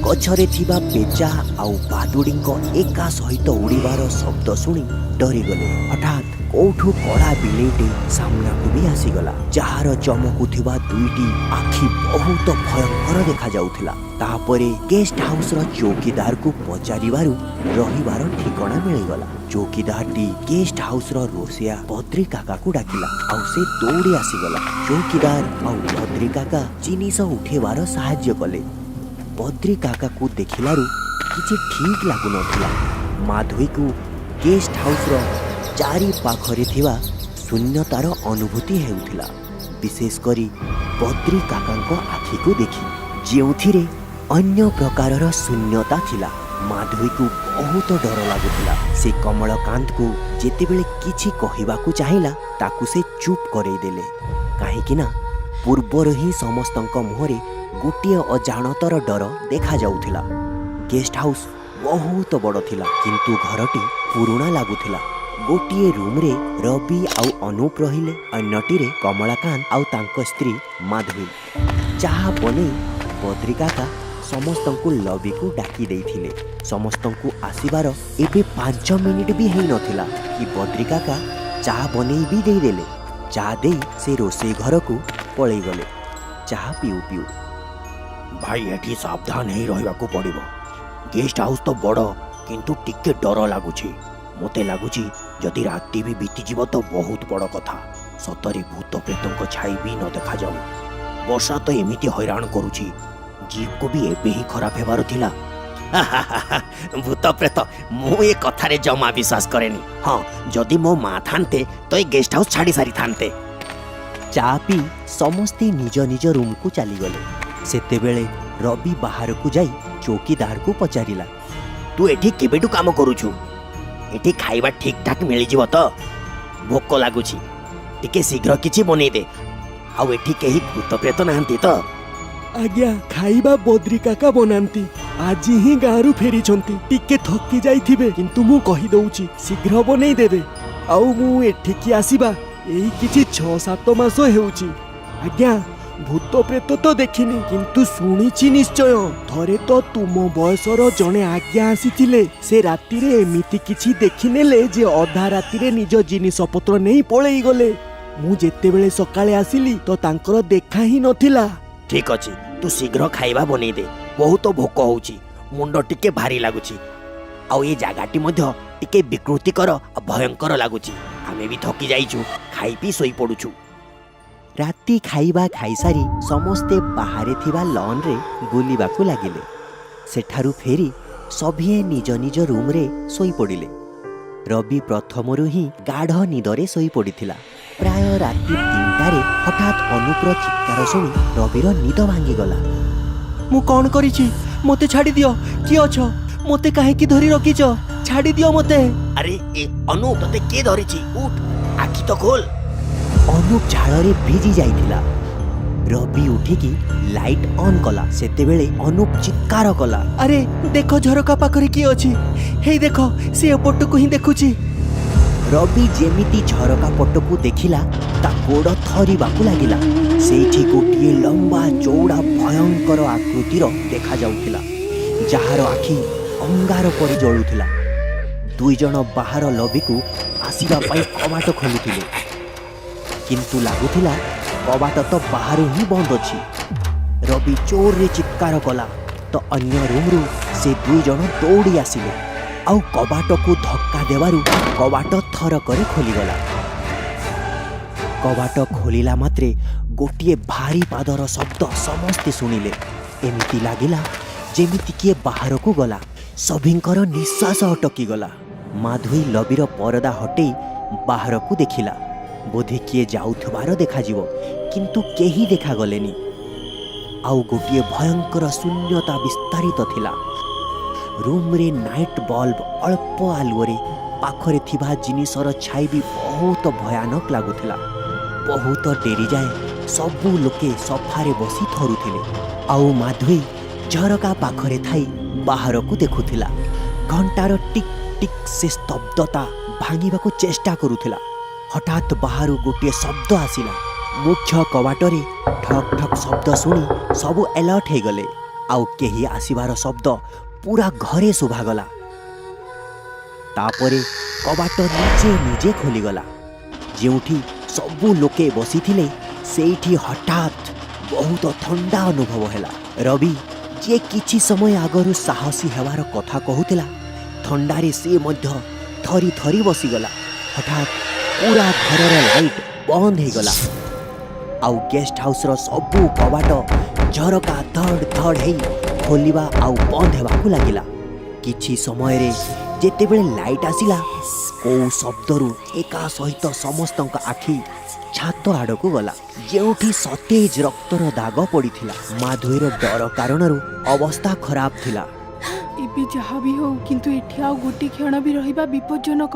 गछरे थिबा पेचा आउ बादुड़ीको एका सहित उड़ीबार शब्द शुणी डरीगले। हठात कोठू कड़ा बिलेईटे सामनाकू भी आसीगला, जार चमकुथिबा दुईटी आखि बहुत भयंकर देखा जाउथिला। तापरे गेस्ट हाउस रो चौकीदार को पचारिबारु रहिबार ठिकाना मिलिगला। चौकीदारटी गेस्ट हाउस रो रोसिया बद्री काका को डाकिला आउ से दौड़ी आसीगला। चौकीदार आउ बद्री काका जिनिस उठेबार साहाय्य कले। बद्री काका को देखिलारु किछि ठीक लागु नथिला। माधवी को गेस्ट हाउस रो चारि पाखरे थिबा शून्यतार अनुभूति हेउथिला, विशेष करी बद्री काकांको आखि को देखि जेउथिरे अन्य प्रकारर शून्यता थिला। माधवी को बहुत डर लागुथिला। से कमलकांत को जेतेबेले किछि कहिबाकू चाहिला ताकू से चुप करई देले, काहेकि ना पूर्वर ही समस्तंक मुहरे गोटिए अजाणतर डर देखा जाउथिला। गेस्ट हाउस बहुत बड़ थिला, किंतु घरटी पुराणा लागुथिला। गोटिए रूम्रे रवि आउ अनूप रहिले, अन्यटीरे कमलाकांत आउ तांको स्त्री माधवी। चाहा बनेई बद्री काका समस्तंकु लबी को डाकी देइथिले। समस्तंकु आसीबार एबे 5 मिनिट भी हेई नथिला कि बद्री काका चाहा बनेई भी देई देले। चाहा देई से रोसे घर को पळेई गले। चाहा पिउ पिउ भाई एठी सावधान ही रहिबाकू पड़िबो। गेस्ट हाउस तो बड़ किंतु टिके डर लागुछि। मते लागुछि जदि राति भी बीती जीव तो बहुत बड़ कथा। सतरी भूत प्रेतंक छाई भी न देखा जाऊ। वर्षा तो एमिति हैरान करुछि, जीव को भी एबे ही खराब हेबार थिला। भूत प्रेत मु ए कथारे जमा विश्वास करेनी। हाँ, जदि मो माँ थानते तो ए गेस्ट हाउस छाड़ी सारी थानते। चा पी समस्ते निज निज रूम को चली गले। सेतेबेले रवि बाहर को जाई चौकीदार को पचारिला, तू एठी केबेटू काम करूछु? एठी खाइबा ठीक ठाक मिली जीव तो? भोक लागुछि, टिके शीघ्र किछि बनेई दे। आउ एठी केही भूत प्रेत नाहंती तो? आज्ञा खाइबा बद्री काका बनांती। आज ही गाँरु फेरी टिके थकी जाइथिबे, किंतु मु कहि दउछि शीघ्र बनेई देबे। आउ मु एठिकी आसीबा एई किछि 6-7 मास हेउछि। आज्ञा भूत प्रेत तो देखिनी, किंतु शुणिछि निश्चय। थरे तो तुम बयसर जने आज्ञा आसीथिले। से राति रे एमिति किछि देखिनेले जे अधा राति रे निज जिनिस पत्र नहीं पळेई गले। मु जेतेबेले सकाळे आसिली तो तांकर देखा ही नथिला। ठीक अछि, तू शीघ्र खाइबा बनेई दे। बहुत भोक होउछि, मुंड टिके भारी लागुछि। आउ ए जागाटी मध्य टिके विकृतिकर आ भयंकर लागुछि। आमे भी थकी जाइछु, खाई पी सोई पडुछु। राति खाइबा खाइसारी समस्ते बाहरे थिबा लॉन रे बुलिबाकू लागिले। सेठारु फेरी सभिए निज निज रूम रे सोई पड़िले। रवि प्रथमरु ही गाढ़ निदरे सोई पड़िथिला। प्राय राति 3टारे हठात अनुप्र चित्कार शुणी रविर निद भांगी गला। मु कौन करिछि? मते छाड़ी दियो। कि अछ? मते काहे की धरि रखिछ? छाड़ी दियो मते। अरे ए अनु तते के धरिछि? उठ, आखि तो खोल। अनुप झाड़े भिजी जाइथिला। रवि उठिकी लाइट ऑन कला। सेतेबेले अनुप चित्कार कला, अरे देखो झरका पाखरे की अछि? हे देखो से एपट को ही देखुछि। रवि जेमिति झरका पटकू देखिला ता गोड़ थरिबाकू लागिला। सेठी गोटिए लंबा चौड़ा भयंकर आकृतिर देखा जाउथिला, जहार आखि अंगार परि जळुथिला। दुई जण बाहर लबी को आसीबा पई कबाट खोलुथिले, किंतु लागुथिला कबाट तो बाहर ही बंद अछि। रवि चोर रे चित्कार कला तो अन्य रूम रु से दुई जण दौड़ी आसिले। आउ कबाट को धक्का देवारु कबाट थर करे खोलीगला। କବାଟ ଖୋଲିଲା ମାତ୍ରେ ଗୋଟିଏ ଭାରି ପାଦର ଶବ୍ଦ ସମସ୍ତେ ଶୁଣିଲେ। ଏମିତି ଲାଗିଲା ଯେମିତି କିଏ ବାହାରକୁ ଗଲା। ସଭିଙ୍କର ନିଶ୍ୱାସ ଅଟକିଗଲା। ମାଧୋଇ ଲବିର ପରଦା ହଟେଇ ବାହାରକୁ ଦେଖିଲା। ବୋଧେ କିଏ ଯାଉଥିବାର ଦେଖାଯିବ, କିନ୍ତୁ କେହି ଦେଖାଗଲେନି। ଆଉ ଗୋଟିଏ ଭୟଙ୍କର ଶୂନ୍ୟତା ବିସ୍ତାରିତ ଥିଲା। ରୁମ୍ରେ ନାଇଟ୍ ବଲ୍ବ ଅଳ୍ପ ଆଲୁଅରେ ପାଖରେ ଥିବା ଜିନିଷର ଛାଇ ବି ବହୁତ ଭୟାନକ ଲାଗୁଥିଲା। ବହୁତ ଡେରି ଯାଏ ସବୁ ଲୋକେ ସଫାରେ ବସି ଥରୁଥିଲେ। ଆଉ ମାଧୋଇ ଝରକା ପାଖରେ ଥାଇ ବାହାରକୁ ଦେଖୁଥିଲା। ଘଣ୍ଟାର ଟିକ୍ ଟିକ୍ ସେ ସ୍ତବ୍ଧତା ଭାଙ୍ଗିବାକୁ ଚେଷ୍ଟା କରୁଥିଲା। ହଠାତ୍ ବାହାରୁ ଗୋଟିଏ ଶବ୍ଦ ଆସିଲା। ମୁଖ୍ୟ କବାଟରେ ଠକ୍ ଠକ୍ ଶବ୍ଦ ଶୁଣି ସବୁ ଆଲର୍ଟ ହେଇଗଲେ। ଆଉ କେହି ଆସିବାର ଶବ୍ଦ ପୁରା ଘରେ ଶୁଭାଗଲା। ତାପରେ କବାଟ ନିଜେ ନିଜେ ଖୋଲିଗଲା। ଯେଉଁଠି ସବୁ ଲୋକେ ବସିଥିଲେ ସେଇଠି ହଠାତ୍ ବହୁତ ଥଣ୍ଡା ଅନୁଭବ ହେଲା। ରବି ଯିଏ କିଛି ସମୟ ଆଗରୁ ସାହସୀ ହେବାର କଥା କହୁଥିଲା, ଥଣ୍ଡାରେ ସେ ମଧ୍ୟ ଥରି ଥରି ବସିଗଲା। ହଠାତ୍ ପୁରା ଘରର ଲାଇଟ୍ ବନ୍ଦ ହେଇଗଲା। ଆଉ ଗେଷ୍ଟ ହାଉସ୍ର ସବୁ କବାଟ ଝରକା ଧଡ଼ ଧଡ଼ ହେଇ ଖୋଲିବା ଆଉ ବନ୍ଦ ହେବାକୁ ଲାଗିଲା। କିଛି ସମୟରେ ଯେତେବେଳେ ଲାଇଟ୍ ଆସିଲା, କୋଉ ଶବ୍ଦରୁ ଏକା ସହିତ ସମସ୍ତଙ୍କ ଆଖି ଛାତ ଆଡ଼କୁ ଗଲା, ଯେଉଁଠି ସତେଜ ରକ୍ତର ଦାଗ ପଡ଼ିଥିଲା। ମାଧୋଇର ଡର କାରଣରୁ ଅବସ୍ଥା ଖରାପ ଥିଲା। ଏବେ ଯାହା ବି ହଉ, କିନ୍ତୁ ଏଠି ଆଉ ଗୋଟେ କ୍ଷଣ ବି ରହିବା ବିପଜ୍ଜନକ।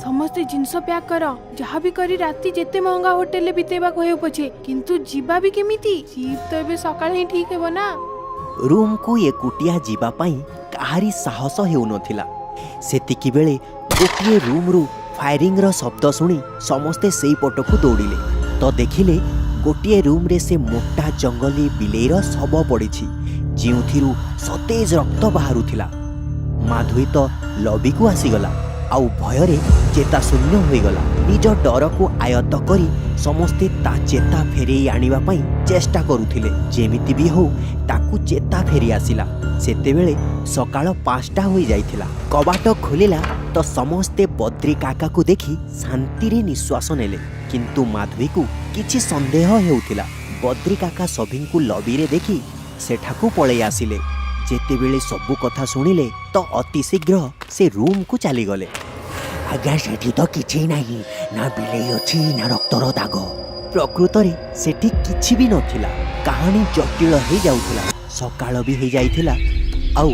ସମସ୍ତେ ଜିନିଷ ପ୍ୟାକ୍ କର। ଯାହା ବି କରି ରାତି ଯେତେ ମହଙ୍ଗା ହୋଟେଲରେ ବିତେଇବାକୁ ହେଉ ପଛେ, କିନ୍ତୁ ଯିବା ବି କେମିତି? ଜିପ୍ ତ ଏବେ ସକାଳେ ହିଁ ଠିକ୍ ହେବ ନା। ରୁମ୍କୁ ଏକୁଟିଆ ଯିବା ପାଇଁ କାହାରି ସାହସ ହେଉନଥିଲା। ସେତିକିବେଳେ ଗୋଟିଏ ରୁମ୍ରୁ ଫାୟାରିଂର ଶବ୍ଦ ଶୁଣି ସମସ୍ତେ ସେଇ ପଟକୁ ଦୌଡ଼ିଲେ। ତ ଦେଖିଲେ ଗୋଟିଏ ରୁମ୍ରେ ସେ ମୋଟା ଜଙ୍ଗଲୀ ବିଲେଇର ଶବ ପଡ଼ିଛି, ଯେଉଁଥିରୁ ସତେଜ ରକ୍ତ ବାହାରୁଥିଲା। ମାଧୋଇ ତ ଲବିକୁ ଆସିଗଲା ଆଉ ଭୟରେ ଚେତାଶୂନ୍ୟ ହୋଇଗଲା। ନିଜ ଡରକୁ ଆୟତ୍ତ କରି ସମସ୍ତେ ତା ଚେତା ଫେରେଇ ଆଣିବା ପାଇଁ ଚେଷ୍ଟା କରୁଥିଲେ। ଯେମିତି ବି ହଉ ତାକୁ ଚେତା ଫେରି ଆସିଲା। ସେତେବେଳେ ସକାଳ 5ଟା ହୋଇଯାଇଥିଲା। କବାଟ ଖୋଲିଲା ତ ସମସ୍ତେ ବଦ୍ରି କାକାକୁ ଦେଖି ଶାନ୍ତିରେ ନିଶ୍ୱାସ ନେଲେ। କିନ୍ତୁ ମାଧୋଇକୁ କିଛି ସନ୍ଦେହ ହେଉଥିଲା। ବଦ୍ରି କାକା ସଭିଙ୍କୁ ଲବିରେ ଦେଖି ସେଠାକୁ ପଳେଇ ଆସିଲେ। ଯେତେବେଳେ ସବୁ କଥା ଶୁଣିଲେ ତ ଅତି ଶୀଘ୍ର ସେ ରୁମ୍କୁ ଚାଲିଗଲେ। ଆଜ୍ଞା, ସେଠି ତ କିଛି ନାହିଁ, ନା ବିଲେଇ ଅଛି ନା ରକ୍ତର ଦାଗ। ପ୍ରକୃତରେ ସେଠି କିଛି ବି ନଥିଲା। କାହାଣୀ ଜଟିଳ ହେଇଯାଉଥିଲା। ସକାଳ ବି ହେଇଯାଇଥିଲା। ଆଉ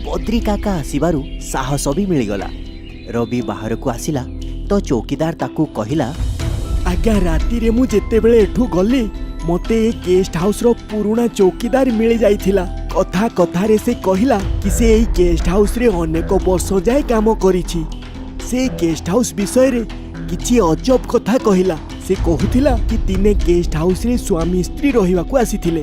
ବଦ୍ରି କାକା ଆସିବାରୁ ସାହସ ବି ମିଳିଗଲା। ରବି ବାହାରକୁ ଆସିଲା ତ ଚୌକିଦାର ତାକୁ କହିଲା, ଆଜ୍ଞା, ରାତିରେ ମୁଁ ଯେତେବେଳେ ଏଠୁ ଗଲି ମୋତେ ଏ ଗେଷ୍ଟ ହାଉସ୍ର ପୁରୁଣା ଚୌକିଦାର ମିଳିଯାଇଥିଲା। କଥା କଥାରେ ସେ କହିଲା କି ସେ ଏଇ ଗେଷ୍ଟ ହାଉସ୍ରେ ଅନେକ ବର୍ଷ ଯାଏ କାମ କରିଛି। ସେ ଗେଷ୍ଟ ହାଉସ୍ ବିଷୟରେ କିଛି ଅଜବ କଥା କହିଲା। ସେ କହୁଥିଲା କି ଦିନେ ଗେଷ୍ଟ ହାଉସ୍ରେ ସ୍ୱାମୀ ସ୍ତ୍ରୀ ରହିବାକୁ ଆସିଥିଲେ।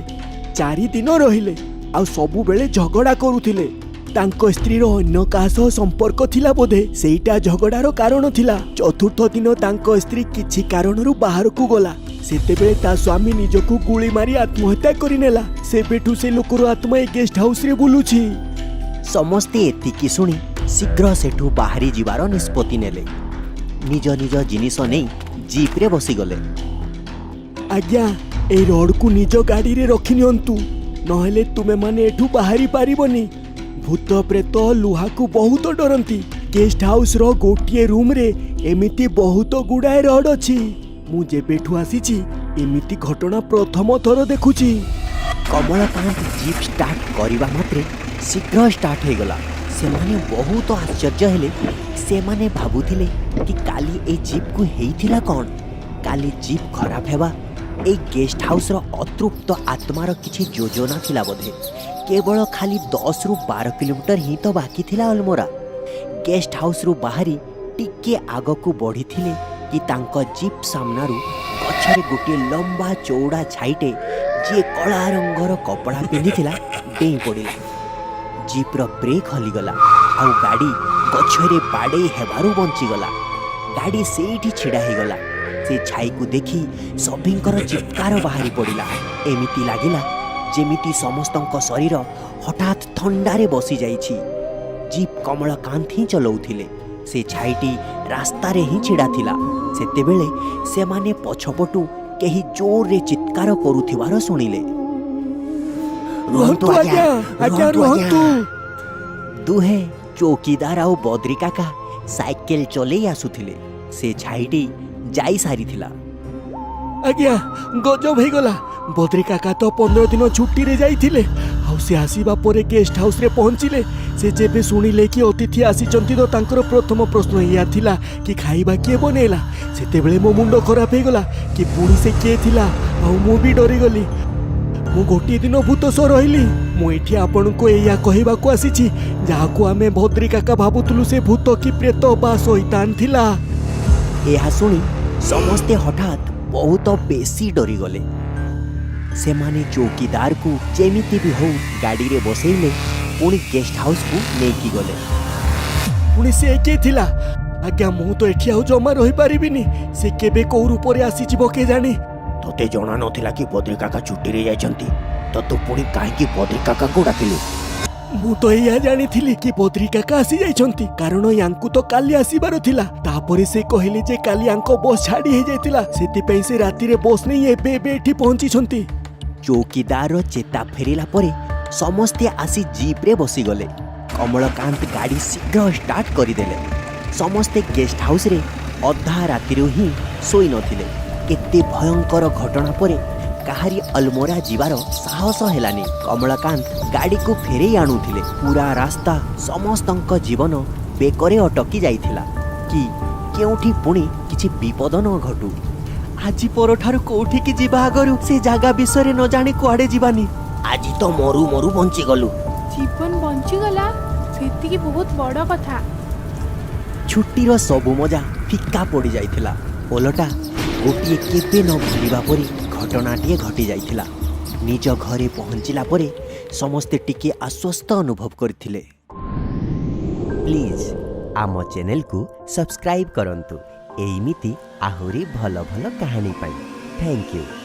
4 ଦିନ ରହିଲେ ଆଉ ସବୁବେଳେ ଝଗଡ଼ା କରୁଥିଲେ। ତାଙ୍କ ସ୍ତ୍ରୀର ଅନ୍ୟ କାହା ସହ ସମ୍ପର୍କ ଥିଲା ବୋଧେ, ସେଇଟା ଝଗଡ଼ାର କାରଣ ଥିଲା। 4ର୍ଥ ଦିନ ତାଙ୍କ ସ୍ତ୍ରୀ କିଛି କାରଣରୁ ବାହାରକୁ ଗଲା। ସେତେବେଳେ ତା ସ୍ୱାମୀ ନିଜକୁ ଗୁଳି ମାରି ଆତ୍ମହତ୍ୟା କରିନେଲା। ସେବେଠୁ ସେ ଲୋକର ଆତ୍ମା ଏ ଗେଷ୍ଟ ହାଉସ୍ରେ ବୁଲୁଛି। ସମସ୍ତେ ଏତିକି ଶୁଣି ଶୀଘ୍ର ସେଠୁ ବାହାରି ଯିବାର ନିଷ୍ପତ୍ତି ନେଲେ। ନିଜ ନିଜ ଜିନିଷ ନେଇ ଜିପ୍ରେ ବସିଗଲେ। ଆଜ୍ଞା, এই ରଡ୍କୁ ନିଜ ଗାଡ଼ିରେ ରଖିନିଅନ୍ତୁ, ନହେଲେ ତୁମେମାନେ ଏଠୁ ବାହାରି ପାରିବନି। ଭୂତ ପ୍ରେତ ଲୁହାକୁ ବହୁତ ଡରନ୍ତି। ଗେଷ୍ଟ ହାଉସ୍ର ଗୋଟିଏ ରୁମ୍ରେ ଏମିତି ବହୁତ ଗୁଡ଼ାଏ ରଡ୍ ଅଛି। ମୁଁ ଯେବେଠୁ ଆସିଛି ଏମିତି ଘଟଣା ପ୍ରଥମ ଥର ଦେଖୁଛି। କମଳକାନ୍ତ ଜିପ୍ ଷ୍ଟାର୍ଟ କରିବା ମାତ୍ରେ ଶୀଘ୍ର ଷ୍ଟାର୍ଟ ହେଇଗଲା। ସେମାନେ ବହୁତ ଆଶ୍ଚର୍ଯ୍ୟ ହେଲେ। ସେମାନେ ଭାବୁଥିଲେ କି କାଲି ଏଇ ଜିପ୍କୁ ହେଇଥିଲା କ'ଣ? କାଲି ଜିପ୍ ଖରାପ ହେବା ଏଇ ଗେଷ୍ଟ ହାଉସ୍ର ଅତୃପ୍ତ ଆତ୍ମାର କିଛି ଯୋଜନା ଥିଲା ବୋଧେ। କେବଳ ଖାଲି 10ରୁ 12 କିଲୋମିଟର ହିଁ ତ ବାକି ଥିଲା ଅଲମୋରା। ଗେଷ୍ଟ ହାଉସ୍ରୁ ବାହାରି ଟିକେ ଆଗକୁ ବଢ଼ିଥିଲେ କି ତାଙ୍କ ଜିପ୍ ସାମ୍ନାରୁ ଗଛରେ ଗୋଟିଏ ଲମ୍ବା ଚଉଡ଼ା ଛାଇଟେ, ଯିଏ କଳା ରଙ୍ଗର କପଡ଼ା ପିନ୍ଧିଥିଲା, ଡେଇଁ ପଡ଼ିଲା। ଜିପ୍ର ବ୍ରେକ୍ ହଲିଗଲା ଆଉ ଗାଡ଼ି ଗଛରେ ବାଡ଼େଇ ହେବାରୁ ବଞ୍ଚିଗଲା। ଗାଡ଼ି ସେଇଠି ଛିଡ଼ା ହେଇଗଲା। ସେ ଛାଇକୁ ଦେଖି ସଭିଙ୍କର ଚିତ୍କାର ବାହାରି ପଡ଼ିଲା। ଏମିତି ଲାଗିଲା ଯେମିତି ସମସ୍ତଙ୍କ ଶରୀର ହଠାତ୍ ଥଣ୍ଡାରେ ବସିଯାଇଛି। ଜିପ୍ କମଳକାନ୍ତ ହିଁ ଚଲାଉଥିଲେ। ସେ ଛାଇଟି ରାସ୍ତାରେ ହିଁ ଛିଡ଼ା ଥିଲା। ସେତେବେଳେ ସେମାନେ ପଛପଟୁ କେହି ଜୋରରେ ଚିତ୍କାର କରୁଥିବାର ଶୁଣିଲେ। ରୁହନ୍ତୁ ଆଜ୍ଞା, ଆଜ୍ଞା ରୁହନ୍ତୁ। ଦୁହେଁ ଚୌକିଦାର ଆଉ ବଦ୍ରି କାକା ସାଇକେଲ ଚଲେଇ ଆସୁଥିଲେ। ସେ ଛାଇଟି ଯାଇ ସାରିଥିଲା। ଆଜ୍ଞା ଗଜବ ହେଇଗଲା। ବଦ୍ରି କାକା ତ 15 ଦିନ ଛୁଟିରେ ଯାଇଥିଲେ। ଆଉ ସେ ଆସିବା ପରେ ଗେଷ୍ଟ ହାଉସରେ ପହଞ୍ଚିଲେ। ସେ ଯେବେ ଶୁଣିଲେ କି ଅତିଥି ଆସିଛନ୍ତି ତ ତାଙ୍କର ପ୍ରଥମ ପ୍ରଶ୍ନ ଏଇଆ ଥିଲା କି ଖାଇବା କିଏ ବନେଇଲା। ସେତେବେଳେ ମୋ ମୁଣ୍ଡ ଖରାପ ହେଇଗଲା କି ପୁଣି ସେ କିଏ ଥିଲା। ଆଉ ମୁଁ ବି ଡରିଗଲି। ମୁଁ ଗୋଟିଏ ଦିନ ଭୂତ ସହ ରହିଲି। ମୁଁ ଏଠି ଆପଣଙ୍କୁ ଏଇଆ କହିବାକୁ ଆସିଛି, ଯାହାକୁ ଆମେ ବଦ୍ରି କାକା ଭାବୁଥିଲୁ ସେ ଭୂତ କି ପ୍ରେତ ବା ଶୈତାନ ଥିଲା। ଏହା ଶୁଣି ସମସ୍ତେ ହଠାତ୍ ବହୁତ ବେଶୀ ଡରିଗଲେ। ସେମାନେ ଚୌକିଦାରକୁ ଯେମିତି ବି ହଉ ଗାଡ଼ିରେ ବସେଇଲେ, ପୁଣି ଗେଷ୍ଟ ହାଉସକୁ ନେଇକି ଗଲେ। ପୁଣି ସେ କିଏ ଥିଲା? ଆଜ୍ଞା ମୁଁ ତ ଏଠି ଆଉ ଜମା ରହିପାରିବିନି। ସେ କେବେ କୋଉ ରୂପରେ ଆସିଯିବ କେଜାଣି। ତୋତେ ଜଣା ନଥିଲା କି ବଦ୍ରି କାକା ଛୁଟିରେ ଯାଇଛନ୍ତି? ତ ତୁ ପୁଣି କାହିଁକି ବଦ୍ରି କାକାକୁ ଡାକିଲୁ? ମୁଁ ତ ଏଇଆ ଜାଣିଥିଲି କି ବଦ୍ରି କାକା ଆସି ଯାଇଛନ୍ତି, କାରଣ ୟାଙ୍କୁ ତ କାଲି ଆସିବାର ଥିଲା। ତାପରେ ସେ କହିଲେ ଯେ କାଲି ୟାଙ୍କ ବସ୍ ଛାଡ଼ି ହେଇଯାଇଥିଲା, ସେଥିପାଇଁ ସେ ରାତିରେ ବସ୍ ନେଇ ଏବେ ଏଠି ପହଞ୍ଚିଛନ୍ତି। ଚୌକିଦାରର ଚେତା ଫେରିଲା ପରେ ସମସ୍ତେ ଆସି ଜିପ୍ରେ ବସିଗଲେ। କମଳକାନ୍ତ ଗାଡ଼ି ଶୀଘ୍ର ଷ୍ଟାର୍ଟ କରିଦେଲେ। ସମସ୍ତେ ଗେଷ୍ଟ ହାଉସରେ ଅଧା ରାତିରୁ ହିଁ ଶୋଇ ନଥିଲେ। ଏତେ ଭୟଙ୍କର ଘଟଣା ପରେ କାହାରି ଅଲମୋରା ଯିବାର ସାହସ ହେଲାନି। କମଳକାନ୍ତ ଗାଡ଼ିକୁ ଫେରେଇ ଆଣୁଥିଲେ। ପୁରା ରାସ୍ତା ସମସ୍ତଙ୍କ ଜୀବନ ବେକରେ ଅଟକି ଯାଇଥିଲା କି କେଉଁଠି ପୁଣି କିଛି ବିପଦ ନ ଘଟୁ। ଆଜି ପରଠାରୁ କୋଉଠିକି ଯିବା ଆଗରୁ ସେ ଜାଗା ବିଷୟରେ ନ ଜାଣି କୁଆଡ଼େ ଯିବାନି। ଆଜି ତ ମରୁ ମରୁ ବଞ୍ଚିଗଲୁ। ଜୀବନ ବଞ୍ଚିଗଲା ସେତିକି ବହୁତ ବଡ଼ କଥା। ଛୁଟିର ସବୁ ମଜା ଫିକା ପଡ଼ିଯାଇଥିଲା। ଓଲଟା ଗୋଟିଏ କେବେ ନ ଭୁଲିବା ପରି ଘଟଣାଟିଏ ଘଟି ଯାଇଥିଲା। ନିଜ ଘରେ ପହଞ୍ଚିଲା ପରେ ସମସ୍ତେ ଟିକେ ଆଶ୍ୱସ୍ତ ଅନୁଭବ କରିଥିଲେ। ପ୍ଲିଜ୍ ଆମ ଚ୍ୟାନେଲକୁ ସବସ୍କ୍ରାଇବ୍ କରନ୍ତୁ ଏଇମିତି ଆହୁରି ଭଲ ଭଲ କାହାଣୀ ପାଇଁ। Thank you.